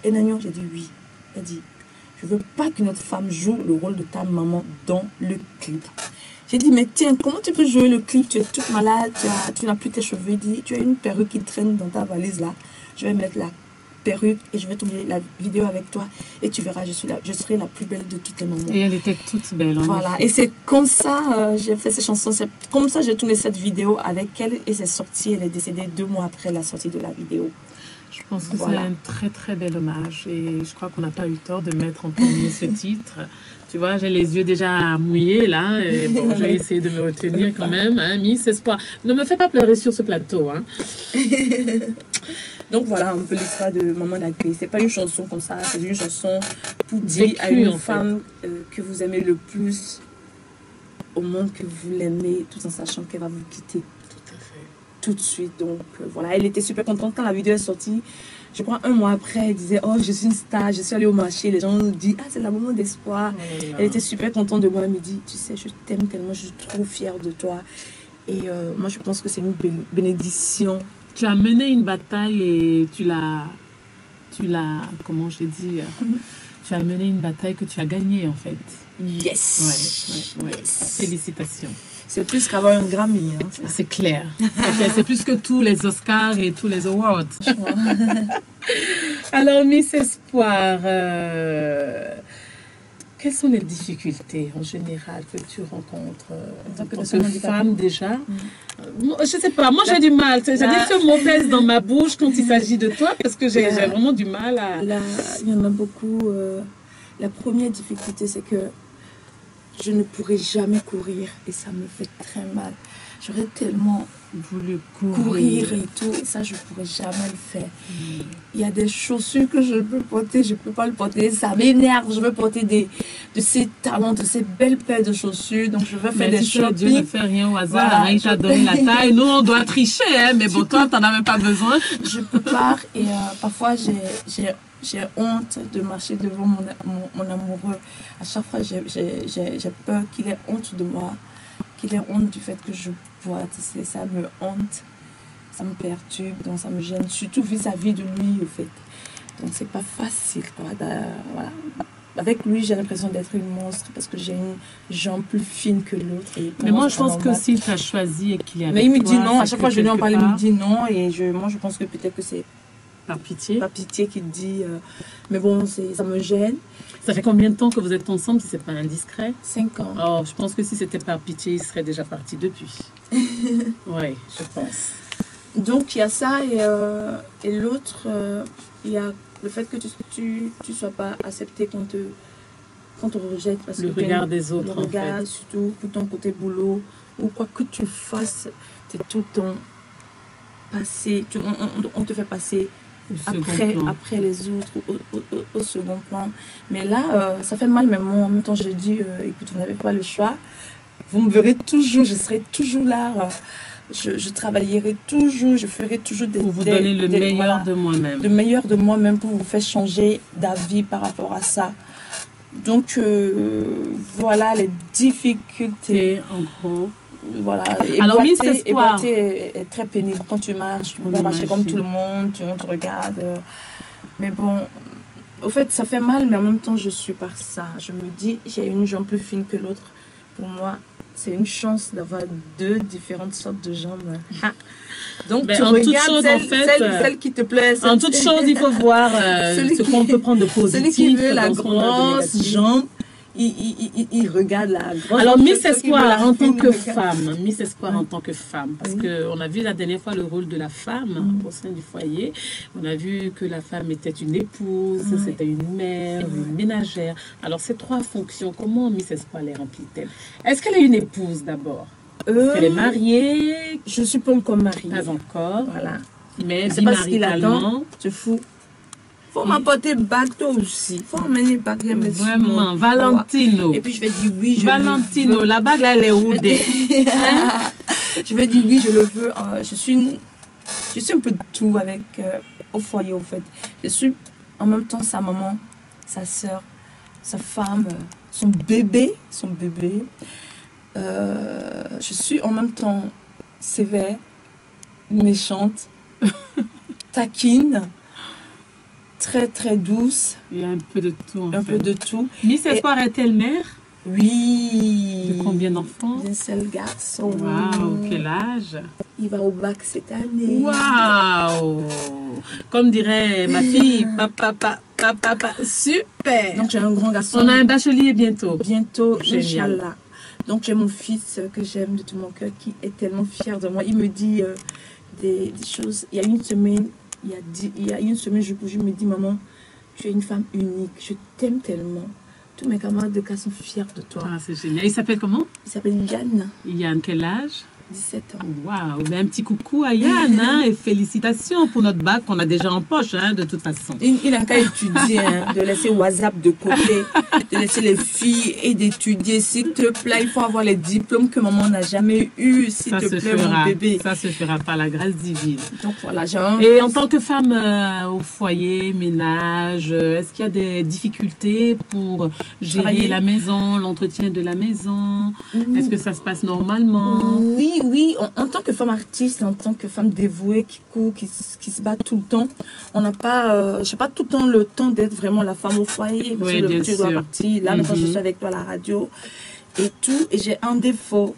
et Nagnon, j'ai dit oui. Elle dit, je veux pas que notre femme joue le rôle de ta maman dans le clip. J'ai dit, mais tiens, comment tu peux jouer le clip? Tu es toute malade, tu n'as plus tes cheveux. Il dit, tu as une perruque qui traîne dans ta valise là. Je vais mettre la perruque et je vais tourner la vidéo avec toi et tu verras, je serai la plus belle de toutes les mamans.
Et elle était toute belle.
Voilà, et c'est comme ça j'ai fait ces chansons, c'est comme ça j'ai tourné cette vidéo avec elle et c'est sorti, elle est décédée 2 mois après la sortie de la vidéo.
Je pense que c'est un très très bel hommage et je crois qu'on n'a pas eu tort de mettre en premier ce titre. Tu vois, j'ai les yeux déjà mouillés là. Et bon, je vais essayer de me retenir quand même. Hein, Miss Espoir. Ne me fais pas pleurer sur ce plateau. Hein.
Donc voilà un peu l'histoire de Maman d'accueil. C'est pas une chanson comme ça, c'est une chanson pour dire à une femme que vous aimez le plus au monde, que vous l'aimez, tout en sachant qu'elle va vous quitter.
Tout à fait.
Tout de suite. Donc voilà, elle était super contente quand la vidéo est sortie. Je crois 1 mois après, elle disait, oh, je suis une star, je suis allée au marché. Les gens nous disent, ah, c'est la Maman d'espoir. Elle était super contente de moi. Elle me dit, tu sais, je t'aime tellement, je suis trop fière de toi. Et moi, je pense que c'est une bénédiction.
Tu as mené une bataille et tu l'as, comment je dis, tu as mené une bataille que tu as gagnée en fait.
Yes.
Ouais. Félicitations.
C'est plus qu'avoir un Grammy. Hein,
c'est clair. C'est plus que tous les Oscars et tous les awards. Alors, Miss Espoir, quelles sont les difficultés en général que tu rencontres en tant que femme déjà? Je sais pas, moi j'ai du mal. J'ai dit ce mot pèse dans ma bouche quand il s'agit de toi parce que j'ai vraiment du mal à...
il y en a beaucoup. La première difficulté, c'est que je ne pourrai jamais courir et ça me fait très mal. J'aurais tellement
voulu
courir et tout, et ça je ne pourrais jamais le faire. Il y a des chaussures que je peux porter, je ne peux pas le porter, ça m'énerve. Je veux porter de ces talons, de ces belles paires de chaussures, donc je veux faire des shopping.
Dieu ne fait rien au hasard, voilà, il t'a donné la taille. Nous on doit tricher, hein, mais bon, toi tu n'en as même pas besoin.
Je peux pas, et parfois j'ai honte de marcher devant mon amoureux. À chaque fois, j'ai peur qu'il ait honte de moi, qu'il ait honte du fait que je boite. Ça me honte, ça me perturbe, donc ça me gêne, surtout vis-à-vis de lui, au fait. Donc, c'est pas facile, quoi. Voilà. Avec lui, j'ai l'impression d'être une monstre parce que j'ai une jambe plus fine que l'autre.
Mais moi, je pense que s'il t'a choisi et qu'il est avec toi...
Mais il me dit non, à chaque fois que je lui en parle, il me dit non, et moi, je pense que peut-être que c'est
par pitié.
Par pitié qui dit... mais bon, ça me gêne.
Ça fait combien de temps que vous êtes ensemble, si ce n'est pas indiscret?
5 ans.
Oh, je pense que si c'était par pitié, il serait déjà parti depuis. Oui, je pense.
Donc, il y a ça. Et l'autre, il y a le fait que tu ne sois pas accepté quand on te rejette. Parce
le
que
regard des autres,
le regard, en fait. Surtout pour ton côté boulot. Ou quoi que tu fasses, tu es tout le temps passé. On te fait passer... Après les autres, au second plan. Mais là, ça fait mal, mais moi, en même temps, je dis, écoute, vous n'avez pas le choix. Vous me verrez toujours, je serai toujours là. Je travaillerai toujours, je ferai toujours
pour vous donner le meilleur de moi-même.
Le meilleur de moi-même pour vous faire changer d'avis par rapport à ça. Donc, voilà les difficultés.
En gros.
Voilà.
Alors, Miss Espoir
est très pénible quand tu marches. Tu peux pas marcher comme tout le monde, on te regarde. Mais bon, au fait, ça fait mal, mais en même temps, je suis par ça. Je me dis, j'ai une jambe plus fine que l'autre. Pour moi, c'est une chance d'avoir 2 différentes sortes de jambes. Donc, tu regardes celle qui te plaît.
En toute chose, il faut voir ce qu'on peut prendre de positif.
Celui qui veut la grosse jambe, il regarde la grosse.
Alors, Miss Espoir en tant que femme, Miss Espoir en tant que femme, parce qu'on a vu la dernière fois le rôle de la femme au sein du foyer. On a vu que la femme était une épouse, c'était une mère, une ménagère. Alors, ces 3 fonctions, comment Miss Espoir les remplit-elle? Est-ce qu'elle est une épouse d'abord? Est-ce qu'elle est mariée?
Je ne suis pas encore mariée.
Pas encore.
Voilà.
Mais bimaritalement,
tu fous. Faut m'apporter bague toi aussi. Faut m'amener bague.
Vraiment, Valentino.
Et puis je vais dire oui,
Valentino, la bague là, elle est où?
Je vais dire oui, je le veux. Je suis un peu de tout avec au foyer, au fait. Je suis en même temps sa maman, sa soeur, sa femme, son bébé. Je suis en même temps sévère, méchante, taquine, très très douce.
Il y a un peu de tout.
Un peu de tout.
Miss Espoir est-elle mère?
Oui.
De combien d'enfants?
D'un seul garçon.
Waouh, quel âge?
Il va au bac cette année.
Waouh. Comme dirait ma fille, papa, super.
Donc j'ai un grand garçon.
On a un bachelier bientôt.
Bientôt,
Génial.
Inch'Allah. Donc j'ai mon fils que j'aime de tout mon cœur qui est tellement fier de moi. Il me dit des choses. Il y a une semaine, je me dis, maman, tu es une femme unique. Je t'aime tellement. Tous mes camarades de classe sont fiers de toi.
Ah, c'est génial. Il s'appelle comment?
Il s'appelle Yann.
Yann, quel âge?
17 ans.
Waouh, ben, un petit coucou à Yann, hein, et félicitations pour notre bac qu'on a déjà en poche, hein, de toute façon.
Il a qu'à étudier, hein, de laisser WhatsApp de côté, de laisser les filles et d'étudier. S'il te plaît, il faut avoir les diplômes que maman n'a jamais eu, s'il te plaît, mon bébé.
Ça se fera par la grâce divine.
Donc voilà, j'ai un...
Et en tant que femme au foyer, ménage, est-ce qu'il y a des difficultés pour gérer la maison, l'entretien de la maison? Est-ce que ça se passe normalement?
Oui, en tant que femme artiste, en tant que femme dévouée qui court, qui se bat tout le temps, on n'a pas, j'ai pas tout le temps le temps d'être vraiment la femme au foyer. Parce que le petit doit partir. Là, quand je suis avec toi à la radio et tout, et j'ai un défaut,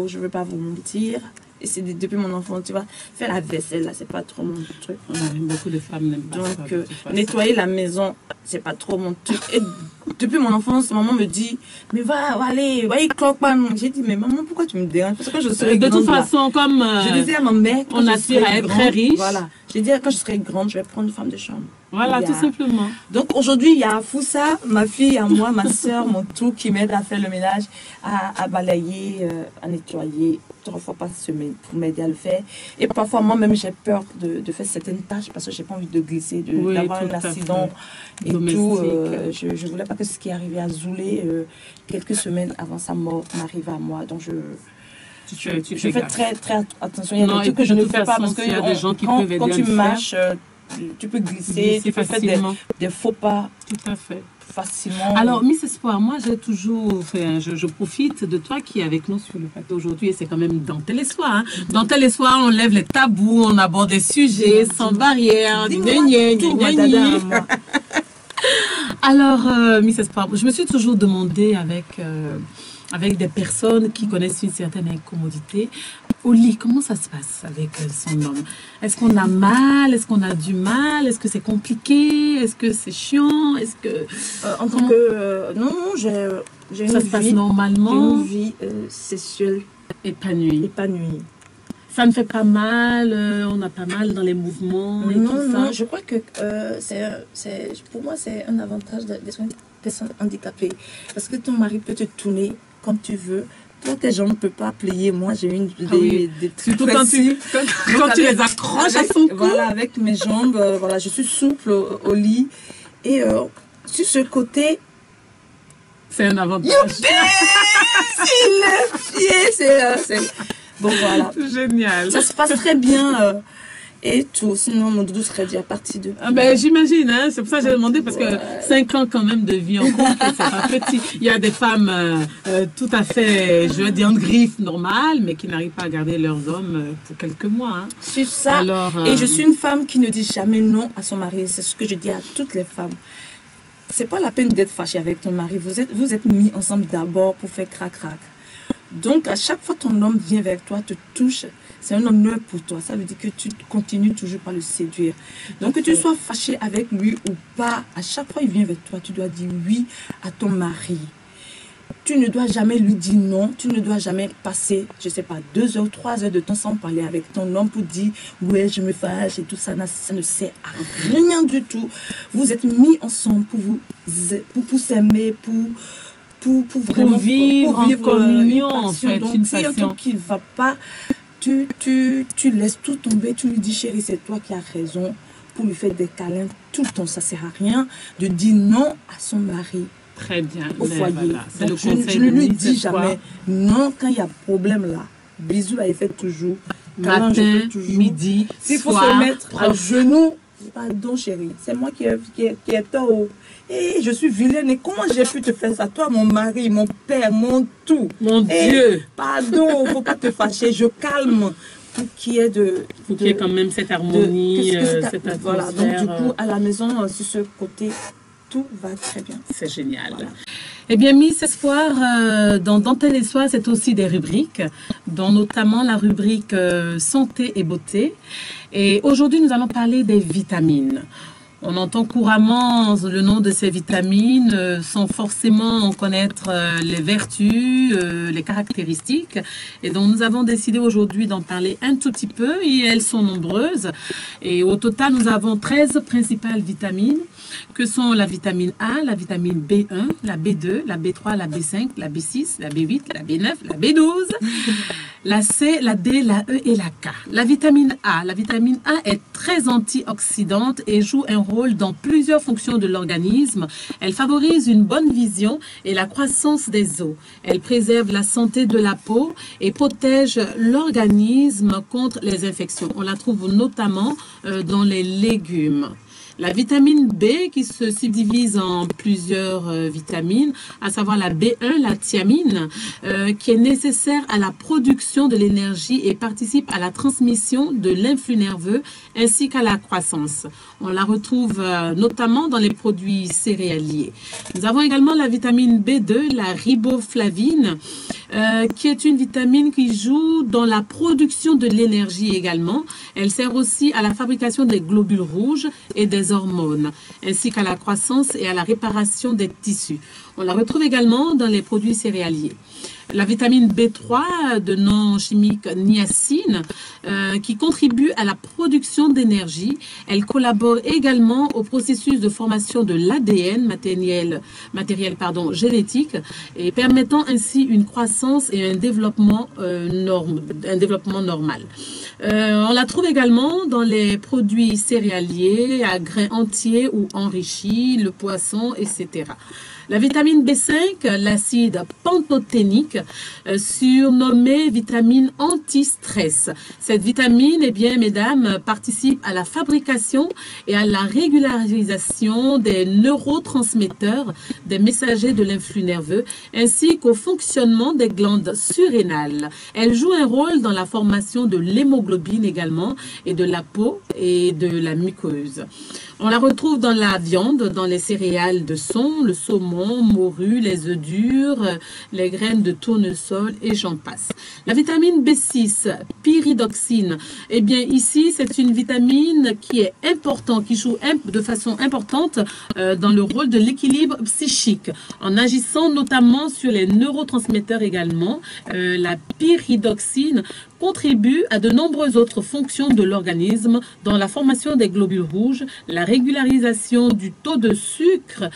je veux pas vous mentir. Et c'est depuis mon enfant, tu vois. Faire la vaisselle, là, c'est pas trop mon truc.
Beaucoup de femmes n'aiment pas ça.
Donc, nettoyer la maison, c'est pas trop mon truc. Et depuis mon enfance, maman me dit, mais allez, il cloque pas. J'ai dit, mais maman, pourquoi tu me déranges? Parce que je serai grande.
De toute façon, comme
je disais à ma mère,
on aspire à être très riche.
Voilà. J'ai dit, quand je serai grande, je vais prendre une femme de chambre.
Voilà, tout simplement.
Donc aujourd'hui, il y a Foussa, ma fille, à moi, ma soeur, mon tout, qui m'aide à faire le ménage, à balayer, à nettoyer 3 fois par semaine pour m'aider à le faire. Et parfois, moi-même, j'ai peur de faire certaines tâches parce que j'ai pas envie de glisser, d'avoir un accident et tout. Je voulais pas que ce qui est arrivé à Zoulé quelques semaines avant sa mort m'arrive à moi. Donc je fais très, très attention. Il y a des trucs que je ne fais pas parce que quand tu marches, tu peux glisser, tu peux faire des faux pas.
Tout à fait.
Facilement.
Alors, Miss Espoir, moi, j'ai toujours fait, je profite de toi qui est avec nous sur le plateau aujourd'hui, et c'est quand même dans Tel Espoir. Hein. Dans Tel Espoir, on lève les tabous, on aborde des sujets sans barrière. Alors, Miss Espoir, je me suis toujours demandé avec des personnes qui connaissent une certaine incommodité, au lit, comment ça se passe avec son homme? Est-ce qu'on a mal? Est-ce qu'on a du mal? Est-ce que c'est compliqué? Est-ce que c'est chiant? Est-ce que...
en tant que... non, j'ai une vie...
Ça se passe normalement?
Une vie sexuelle
épanouie. Ça ne fait pas mal? On a pas mal dans les mouvements et tout ça?
Non, je crois que pour moi, c'est un avantage d'être une personne handicapée. Parce que ton mari peut te tourner comme tu veux. Toi, tes jambes ne peuvent pas plier. Moi, j'ai des trucs
surtout quand tu les accroches à son cou.
Voilà, avec mes jambes, voilà, je suis souple au lit. Et sur ce côté...
C'est un avantage.
C'est bon, voilà.
Génial.
Ça se passe très bien. Et tout, sinon mon doudou serait déjà parti de...
j'imagine, hein, c'est pour ça que j'ai demandé, parce que 5 ans quand même de vie en couple, c'est pas petit. Il y a des femmes tout à fait, je veux dire, en griffe normale, mais qui n'arrivent pas à garder leurs hommes pour quelques mois. Hein.
C'est ça. Alors, et je suis une femme qui ne dit jamais non à son mari. C'est ce que je dis à toutes les femmes. C'est pas la peine d'être fâchée avec ton mari. Vous êtes mis ensemble d'abord pour faire crac-crac. Donc, à chaque fois ton homme vient vers toi, te touche, c'est un honneur pour toi. Ça veut dire que tu continues toujours par le séduire. Donc, que tu sois fâché avec lui ou pas, à chaque fois il vient vers toi, tu dois dire oui à ton mari. Tu ne dois jamais lui dire non. Tu ne dois jamais passer, je ne sais pas, 2 heures, 3 heures de temps sans parler avec ton homme pour dire ouais, je me fâche et tout ça. Ça ne sert à rien du tout. Vous êtes mis ensemble pour s'aimer, pour vraiment
vivre en communion, en fait.
Donc, si il y a un truc qui ne va pas, tu laisses tout tomber, tu lui dis chérie, c'est toi qui as raison, pour lui faire des câlins tout le temps. Ça ne sert à rien de dire non à son mari.
Très bien.
Au foyer.
Voilà,
donc, je ne lui dis jamais non quand il y a problème là. Bisous là, il fait toujours.
Matin, midi,
s'il faut se mettre à genoux, pardon chérie, c'est moi qui ai tort. Et je suis vilaine. Et comment j'ai pu te faire ça? Toi, mon mari, mon père, mon tout.
Mon Dieu.
Pardon, faut pas te fâcher. Je calme pour qu'il y ait
quand même cette harmonie, cette atmosphère.
Voilà. Donc du coup, à la maison, sur ce côté, tout va très bien.
C'est génial.
Voilà.
Eh bien, Miss Espoir, dans Dentelle et Soie, c'est aussi des rubriques, dont notamment la rubrique santé et beauté. Et aujourd'hui, nous allons parler des vitamines. On entend couramment le nom de ces vitamines sans forcément en connaître les vertus, les caractéristiques. Et donc, nous avons décidé aujourd'hui d'en parler un tout petit peu et elles sont nombreuses. Et au total, nous avons 13 principales vitamines que sont la vitamine A, la vitamine B1, la B2, la B3, la B5, la B6, la B8, la B9, la B12, la C, la D, la E et la K. La vitamine A est très antioxydante et joue un rôle dans plusieurs fonctions de l'organisme. Elle favorise une bonne vision et la croissance des os. Elle préserve la santé de la peau et protège l'organisme contre les infections. On la trouve notamment dans les légumes. La vitamine B qui se subdivise en plusieurs vitamines, à savoir la B1, la thiamine, qui est nécessaire à la production de l'énergie et participe à la transmission de l'influx nerveux ainsi qu'à la croissance. On la retrouve notamment dans les produits céréaliers. Nous avons également la vitamine B2, la riboflavine, qui est une vitamine qui joue dans la production de l'énergie également. Elle sert aussi à la fabrication des globules rouges et des hormones, ainsi qu'à la croissance et à la réparation des tissus. On la retrouve également dans les produits céréaliers. La vitamine B3, de nom chimique niacine, qui contribue à la production d'énergie. Elle collabore également au processus de formation de l'ADN, matériel génétique, et permettant ainsi une croissance et un développement normal. On la trouve également dans les produits céréaliers, à grains entiers ou enrichis, le poisson, etc. La vitamine B5, l'acide pantothénique, surnommée vitamine anti-stress. Cette vitamine, eh bien, mesdames, participe à la fabrication et à la régularisation des neurotransmetteurs, des messagers de l'influx nerveux, ainsi qu'au fonctionnement des glandes surrénales. Elle joue un rôle dans la formation de l'hémoglobine également, et de la peau et de la muqueuse. On la retrouve dans la viande, dans les céréales de son, le saumon, morue, les œufs durs, les graines de tournesol et j'en passe. La vitamine B6, pyridoxine, eh bien ici c'est une vitamine qui est importante, qui joue de façon importante dans le rôle de l'équilibre psychique, en agissant notamment sur les neurotransmetteurs également. La pyridoxine contribue à de nombreuses autres fonctions de l'organisme, dans la formation des globules rouges, la régularisation du taux de sucre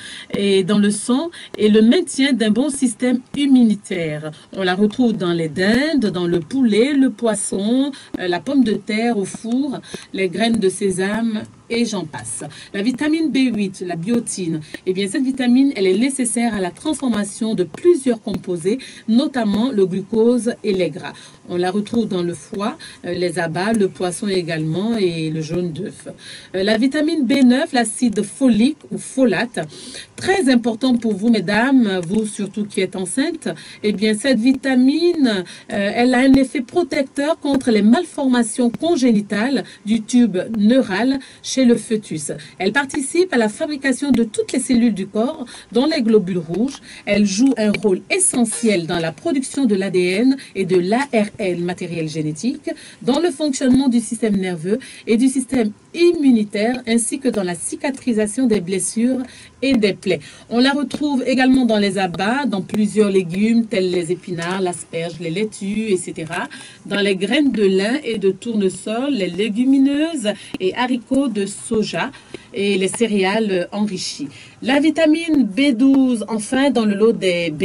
dans le sang et le maintien d'un bon système immunitaire. On la retrouve dans les dindes, dans le poulet, le poisson, la pomme de terre au four, les graines de sésame et j'en passe. La vitamine B8, la biotine, eh bien cette vitamine, elle est nécessaire à la transformation de plusieurs composés, notamment le glucose et les gras. On la retrouve dans le foie, les abats, le poisson également et le jaune d'œuf. La vitamine B9, l'acide folique ou folate, très important pour vous mesdames, vous surtout qui êtes enceinte, eh bien cette vitamine, elle a un effet protecteur contre les malformations congénitales du tube neural chez le fœtus. Elle participe à la fabrication de toutes les cellules du corps, dont les globules rouges. Elle joue un rôle essentiel dans la production de l'ADN et de l'ARN, matériel génétique, dans le fonctionnement du système nerveux et du système immunitaire, ainsi que dans la cicatrisation des blessures et des plaies. On la retrouve également dans les abats, dans plusieurs légumes tels les épinards, l'asperge, les laitues, etc. Dans les graines de lin et de tournesol, les légumineuses et haricots de soja et les céréales enrichies. La vitamine B12, enfin, dans le lot des B,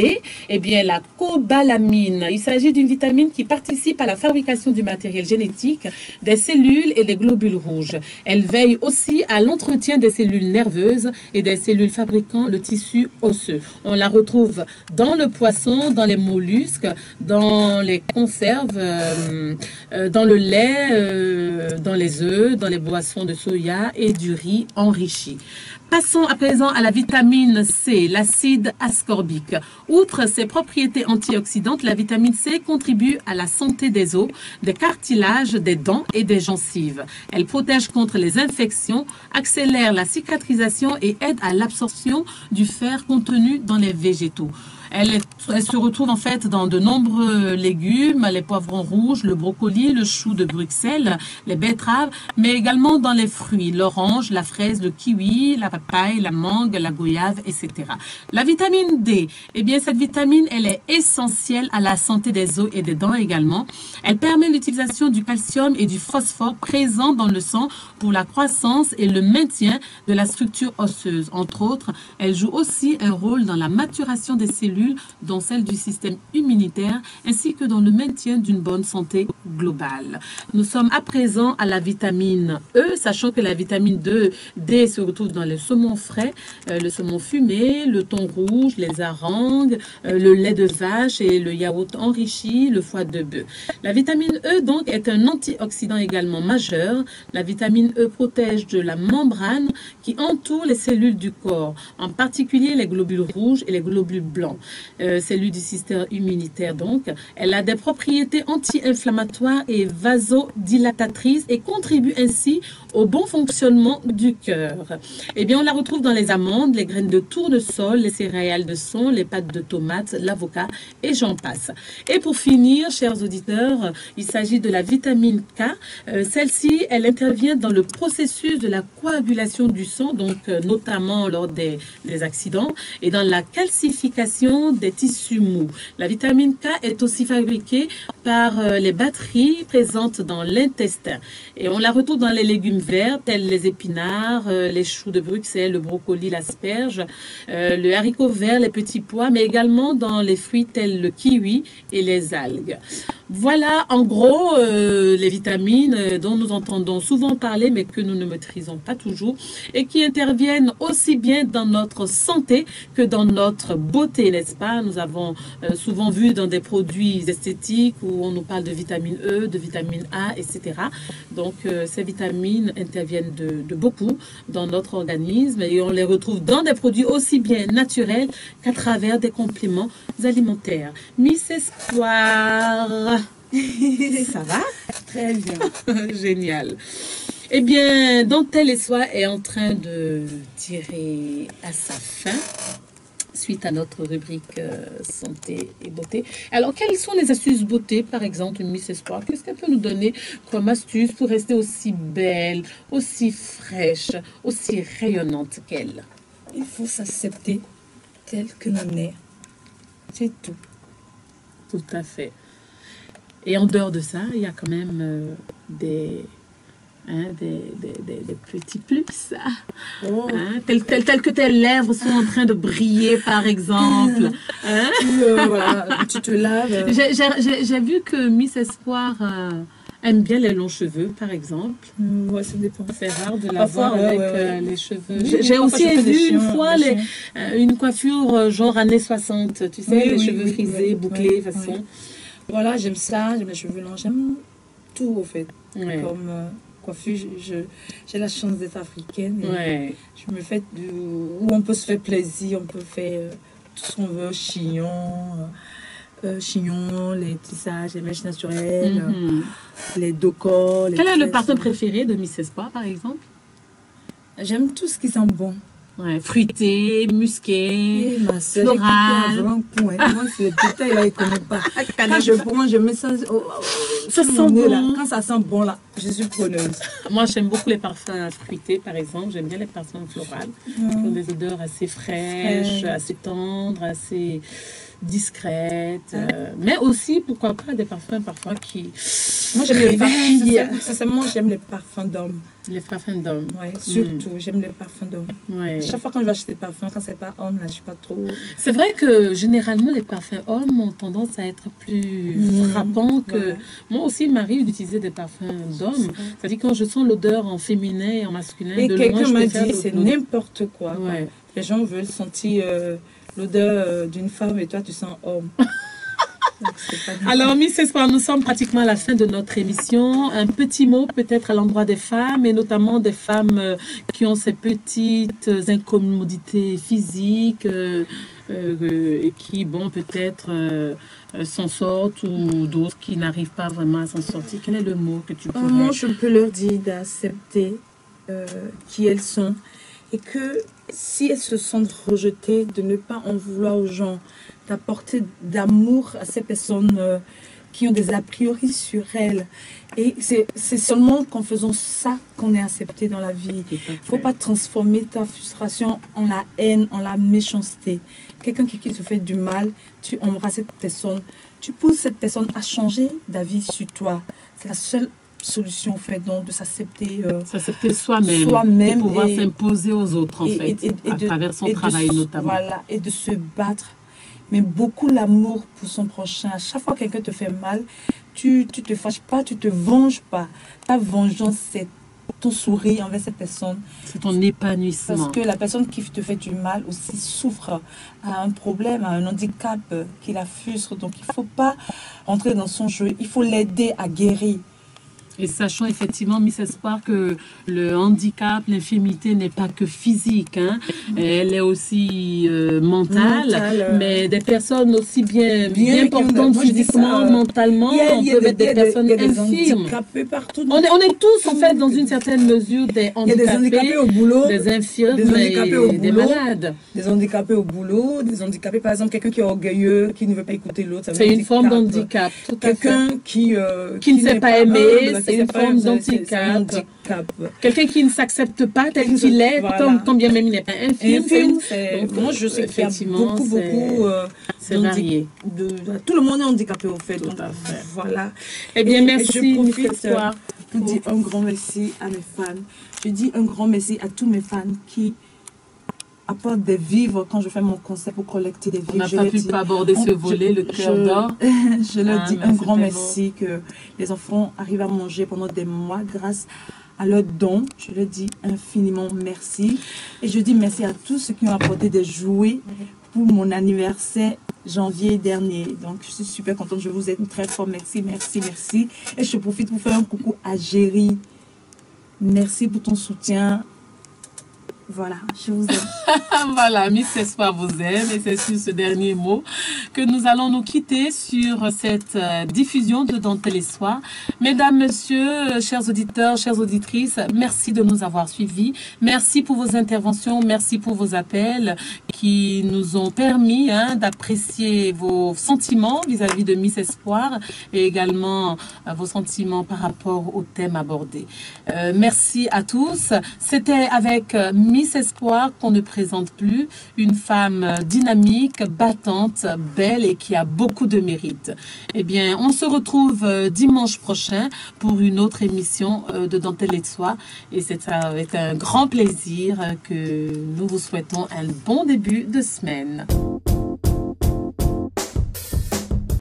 eh bien, la cobalamine. Il s'agit d'une vitamine qui participe à la fabrication du matériel génétique, des cellules et des globules rouges. Elle veille aussi à l'entretien des cellules nerveuses et des cellules fabriquant le tissu osseux. On la retrouve dans le poisson, dans les mollusques, dans les conserves, dans le lait, dans les œufs, dans les boissons de soya et du riz enrichi. Passons à présent à la vitamine C, l'acide ascorbique. Outre ses propriétés antioxydantes, la vitamine C contribue à la santé des os, des cartilages, des dents et des gencives. Elle protège contre les infections, accélère la cicatrisation et aide à l'absorption du fer contenu dans les végétaux. Elle se retrouve en fait dans de nombreux légumes, les poivrons rouges, le brocoli, le chou de Bruxelles, les betteraves, mais également dans les fruits, l'orange, la fraise, le kiwi, la papaye, la mangue, la goyave, etc. La vitamine D, eh bien cette vitamine, elle est essentielle à la santé des os et des dents également. Elle permet l'utilisation du calcium et du phosphore présents dans le sang pour la croissance et le maintien de la structure osseuse. Entre autres, elle joue aussi un rôle dans la maturation des cellules, dont celle du système immunitaire, ainsi que dans le maintien d'une bonne santé globale. Nous sommes à présent à la vitamine E, sachant que la vitamine D se retrouve dans le saumon frais, le saumon fumé, le thon rouge, les harangues, le lait de vache et le yaourt enrichi, le foie de bœuf. La vitamine E, donc, est un antioxydant également majeur. La vitamine E protège de la membrane qui entoure les cellules du corps, en particulier les globules rouges et les globules blancs. Cellules du système immunitaire donc. Elle a des propriétés anti-inflammatoires et vasodilatatrices et contribue ainsi au bon fonctionnement du cœur. Eh bien, on la retrouve dans les amandes, les graines de tournesol, les céréales de son, les pâtes de tomates, l'avocat et j'en passe. Et pour finir, chers auditeurs, il s'agit de la vitamine K. Celle-ci, elle intervient dans le processus de la coagulation du sang, donc notamment lors des accidents, et dans la calcification des tissus mous. La vitamine K est aussi fabriquée par les batteries présentes dans l'intestin. Et on la retrouve dans les légumes verts, tels les épinards, les choux de Bruxelles, le brocoli, l'asperge, le haricot vert, les petits pois, mais également dans les fruits tels le kiwi et les algues. Voilà en gros les vitamines dont nous entendons souvent parler, mais que nous ne maîtrisons pas toujours, et qui interviennent aussi bien dans notre santé que dans notre beauté, n'est-ce pas? Nous avons souvent vu dans des produits esthétiques où on nous parle de vitamine E, de vitamine A, etc. Donc ces vitamines interviennent de beaucoup dans notre organisme et on les retrouve dans des produits aussi bien naturels qu'à travers des compléments alimentaires. Miss Espoir, ça va?
Très bien.
Génial. Eh bien, Dentelle et Soie est en train de tirer à sa fin suite à notre rubrique santé et beauté. Alors, quelles sont les astuces beauté, par exemple, Miss Espoir? Qu'est-ce qu'elle peut nous donner comme astuce pour rester aussi belle, aussi fraîche, aussi rayonnante qu'elle?
Il faut s'accepter tel que l'on est. C'est tout.
Tout à fait. Et en dehors de ça, il y a quand même des petits plus, tels que tes lèvres sont en train de briller, par exemple.
Voilà, tu te laves.
J'ai vu que Miss Espoir aime bien les longs cheveux, par exemple.
Ouais, ça dépend.
C'est rare de la voir avec les cheveux.
J'ai aussi vu
une fois une coiffure genre années 60, tu sais, les cheveux frisés, bouclés, façon.
Oui. Voilà, j'aime ça, j'aime les cheveux longs, j'aime tout, au fait.
Ouais.
Comme coiffure, j'ai la chance d'être africaine. Et je me fais où on peut se faire plaisir, on peut faire tout ce qu'on veut, chignon, les tissages, les mèches naturelles, les docos.
Quel est le parfum préféré de Miss Espoir, par exemple?
J'aime tout ce qui sent bon.
Ouais, fruité, musqué, floral.
Moi, c'est les détails là, il ne connaît pas. Quand je prends, je mets ça.
Ça sent bon.
Là. Quand ça sent bon, là, je suis preneuse.
Moi, j'aime beaucoup les parfums fruités, par exemple. J'aime bien les parfums floraux, qui ont des odeurs assez fraîches, assez tendres, assez discrètes. Mais aussi, pourquoi pas, des parfums parfois qui.
Moi, j'aime les parfums. Sincèrement, j'aime les parfums d'hommes.
Les parfums d'hommes.
Oui, surtout, j'aime les parfums d'hommes.
Ouais.
Chaque fois quand je vais acheter des parfums, quand c'est pas homme, là, je suis pas trop.
C'est vrai que généralement, les parfums hommes ont tendance à être plus frappants que. Voilà. Moi aussi, il m'arrive d'utiliser des parfums d'hommes. C'est-à-dire quand je sens l'odeur en féminin et en masculin.
Et quelqu'un m'a dit, c'est n'importe quoi.
Ouais.
Les gens veulent sentir l'odeur d'une femme et toi, tu sens homme.
Alors, Miss Espoir, nous sommes pratiquement à la fin de notre émission. Un petit mot peut-être à l'endroit des femmes, et notamment des femmes qui ont ces petites incommodités physiques et qui, bon, peut-être s'en sortent, ou d'autres qui n'arrivent pas vraiment à s'en sortir. Quel est le mot que tu pourrais...
Moi, je peux leur dire d'accepter qui elles sont, et que si elles se sentent rejetées, de ne pas en vouloir aux gens, d'apporter d'amour à ces personnes qui ont des a priori sur elles. Et c'est seulement qu'en faisant ça qu'on est accepté dans la vie. Il ne faut pas transformer ta frustration en la haine, en la méchanceté. Quelqu'un qui te fait du mal, tu embrasses cette personne, tu pousses cette personne à changer d'avis sur toi. C'est la seule solution, en fait, donc, de s'accepter
soi-même, et pouvoir s'imposer aux autres, en fait, à travers son travail notamment.
Voilà, et de se battre, mais beaucoup l'amour pour son prochain. À chaque fois que quelqu'un te fait mal, tu te fâches pas, tu te venges pas. Ta vengeance, c'est ton sourire envers cette personne.
C'est ton épanouissement.
Parce que la personne qui te fait du mal aussi souffre, a un problème, a un handicap qui la frustre. Donc, il ne faut pas entrer dans son jeu, il faut l'aider à guérir.
Et sachant effectivement, Miss Espoir, que le handicap, l'infirmité n'est pas que physique, hein. Elle est aussi mentale, mais des personnes aussi bien portantes physiquement, mentalement, on peut être des personnes infirmes. On est tous, en fait, dans une certaine mesure, des handicapés
au boulot,
des infirmes et des malades.
Des handicapés au boulot, des handicapés, par exemple, quelqu'un qui est orgueilleux, qui ne veut pas écouter l'autre.
C'est une forme d'handicap, tout à fait.
Quelqu'un qui
ne sait pas aimer, c'est une forme d'handicap. Quelqu'un qui ne s'accepte pas tel qu'il est, quand bien même il n'est pas infirme.
Moi, je sais qu'il y a beaucoup
c'est varié.
Tout le monde est handicapé, au fait.
Tout à fait.
Voilà.
Eh bien, merci,
je profite pour dire un grand merci à mes fans. Je dis un grand merci à tous mes fans qui apportent des vivres quand je fais mon concert pour collecter des vivres.
On n'a pas pu aborder ce volet, le cœur d'or.
Je leur dis un grand merci que les enfants arrivent à manger pendant des mois grâce à leurs dons. Je leur dis infiniment merci. Et je dis merci à tous ceux qui ont apporté des jouets pour mon anniversaire janvier dernier. Donc, je suis super contente. Je vous aime très fort. Merci, merci, merci. Et je profite pour faire un coucou à Géry. Merci pour ton soutien. Voilà, je vous aime.
Voilà, Miss Espoir vous aime, et c'est sur ce dernier mot que nous allons nous quitter sur cette diffusion de Dentelle et Soie. Mesdames, messieurs, chers auditeurs, chères auditrices, merci de nous avoir suivis. Merci pour vos interventions, merci pour vos appels qui nous ont permis d'apprécier vos sentiments vis-à-vis de Miss Espoir, et également vos sentiments par rapport au thème abordé. Merci à tous. C'était avec Miss Espoir qu'on ne présente plus, une femme dynamique, battante, belle et qui a beaucoup de mérite. Eh bien, on se retrouve dimanche prochain pour une autre émission de Dentelle et Soie, et c'est avec un grand plaisir que nous vous souhaitons un bon début de semaine.